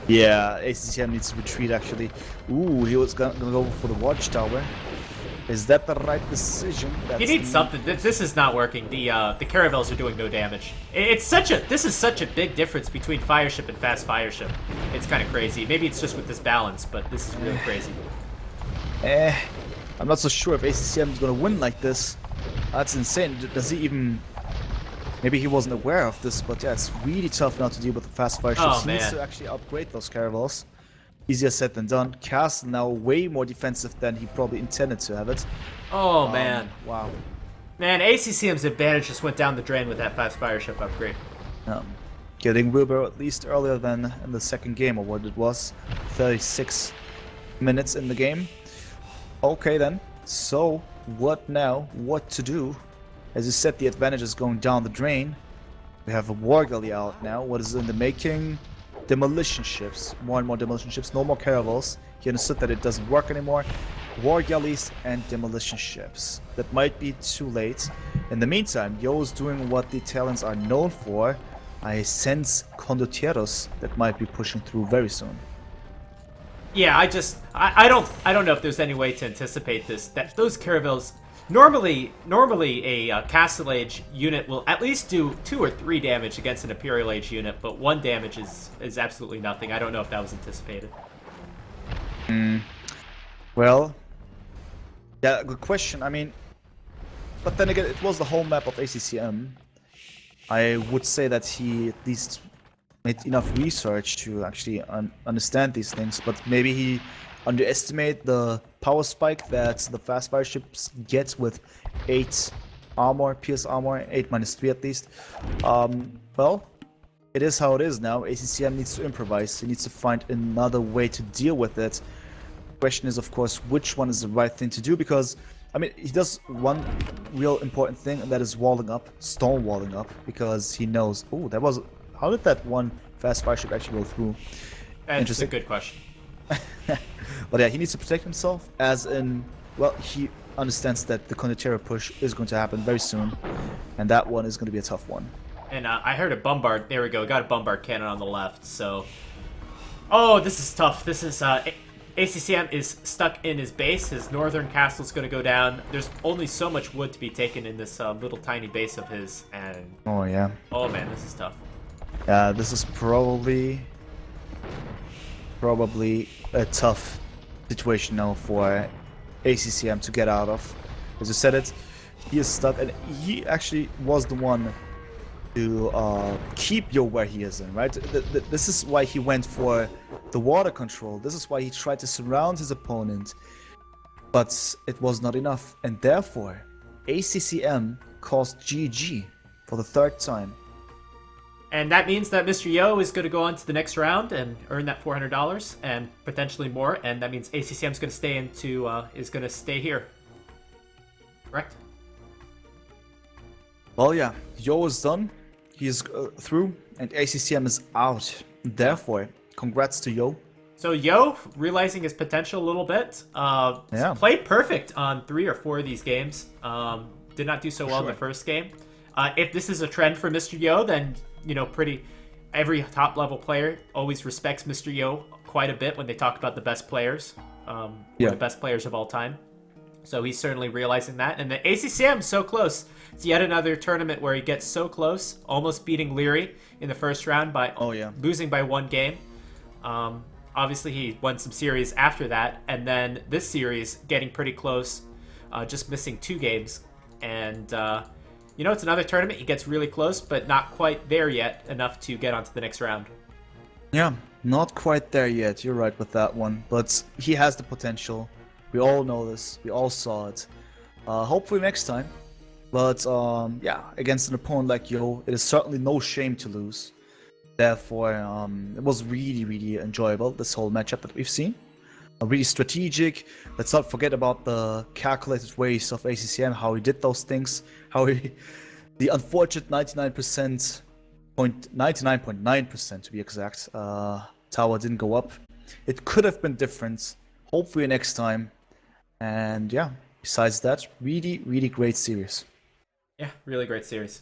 Yeah, ACCM needs to retreat actually. Ooh, he was gonna go for the watchtower. Is that the right decision? He needs something. This is not working. The caravels are doing no damage. This is such a big difference between fire ship and fast fire ship. It's kind of crazy. Maybe it's just with this balance, but this is really crazy. I'm not so sure if ACCM is gonna win like this. That's insane. Does he even? Maybe he wasn't aware of this, but yeah, it's really tough now to deal with the fast fire ships. Oh, He needs man. to actually upgrade those caravels. Easier said than done. Castle now way more defensive than he probably intended to have it. Oh, man. Wow. Man, ACCM's advantage just went down the drain with that fast fire ship upgrade. Getting Wilbur at least earlier than in the second game, or what it was. 36 minutes in the game. Okay then. So, what now? What to do? As you said, the advantage is going down the drain. We have a war galley out now. What is in the making? Demolition ships. More and more demolition ships. No more caravels. He understood that it doesn't work anymore. War galleys and demolition ships. That might be too late. In the meantime, Yo is doing what the Italians are known for. I sense condotieros that might be pushing through very soon. Yeah, I don't know if there's any way to anticipate this. That those caravels normally a Castle Age unit will at least do 2 or 3 damage against an Imperial Age unit, but 1 damage is absolutely nothing. I don't know if that was anticipated. Well, yeah, good question. I mean, but then again, it was the home map of ACCM. I would say that he at least made enough research to actually understand these things, but maybe he underestimated the power spike that the fast fire ships get with 8 armor, PS armor, 8 minus 3 at least. Well, it is how it is now. ACCM needs to improvise. He needs to find another way to deal with it. The question is, of course, which one is the right thing to do, because I mean, he does one real important thing, and that is walling up, stone walling up, because he knows, oh, that was, how did that one fast fire ship actually go through? That's a good question. But yeah, he needs to protect himself, as in, well, he understands that the Condottiero push is going to happen very soon, and that one is going to be a tough one. And I heard a bombard. There we go. Got a bombard cannon on the left. So, oh, this is tough. This is ACCM is stuck in his base. His northern castle's going to go down. There's only so much wood to be taken in this little tiny base of his, and Oh yeah. oh man, this is tough. Yeah, this is probably a tough situation now for ACCM to get out of. As you said it, he is stuck, and he actually was the one to keep Yo where he is in, right? This is why he went for the water control. This is why he tried to surround his opponent, but it was not enough, and therefore ACCM caused GG for the 3rd time. And that means that Mr. Yo is going to go on to the next round and earn that $400 and potentially more. And that means ACCM is going to stay here. Correct? Well, yeah, Yo is done. He is through, and ACCM is out. Therefore, congrats to Yo. So Yo, realizing his potential a little bit, played perfect on 3 or 4 of these games. Did not do so well in the first game. If this is a trend for Mr. Yo, then every top level player always respects Mr. Yo quite a bit when they talk about the best players, the best players of all time. So he's certainly realizing that, and the ACCM so close It's yet another tournament where he gets so close, almost beating Leary in the first round by losing by 1 game. Obviously, he won some series after that, and then this series getting pretty close, just missing 2 games. And, it's another tournament. He gets really close, but not quite there yet, enough to get onto the next round. Yeah, not quite there yet. You're right with that one. But he has the potential. We all know this. We all saw it. Hopefully next time. But, against an opponent like Yo, it is certainly no shame to lose. Therefore, it was really, really enjoyable, this whole matchup that we've seen. Really strategic. Let's not forget about the calculated ways of ACCM, how he did those things, the unfortunate 99.9% to be exact, tower didn't go up. It could have been different. Hopefully next time. And besides that, really, really great series. Yeah, really great series.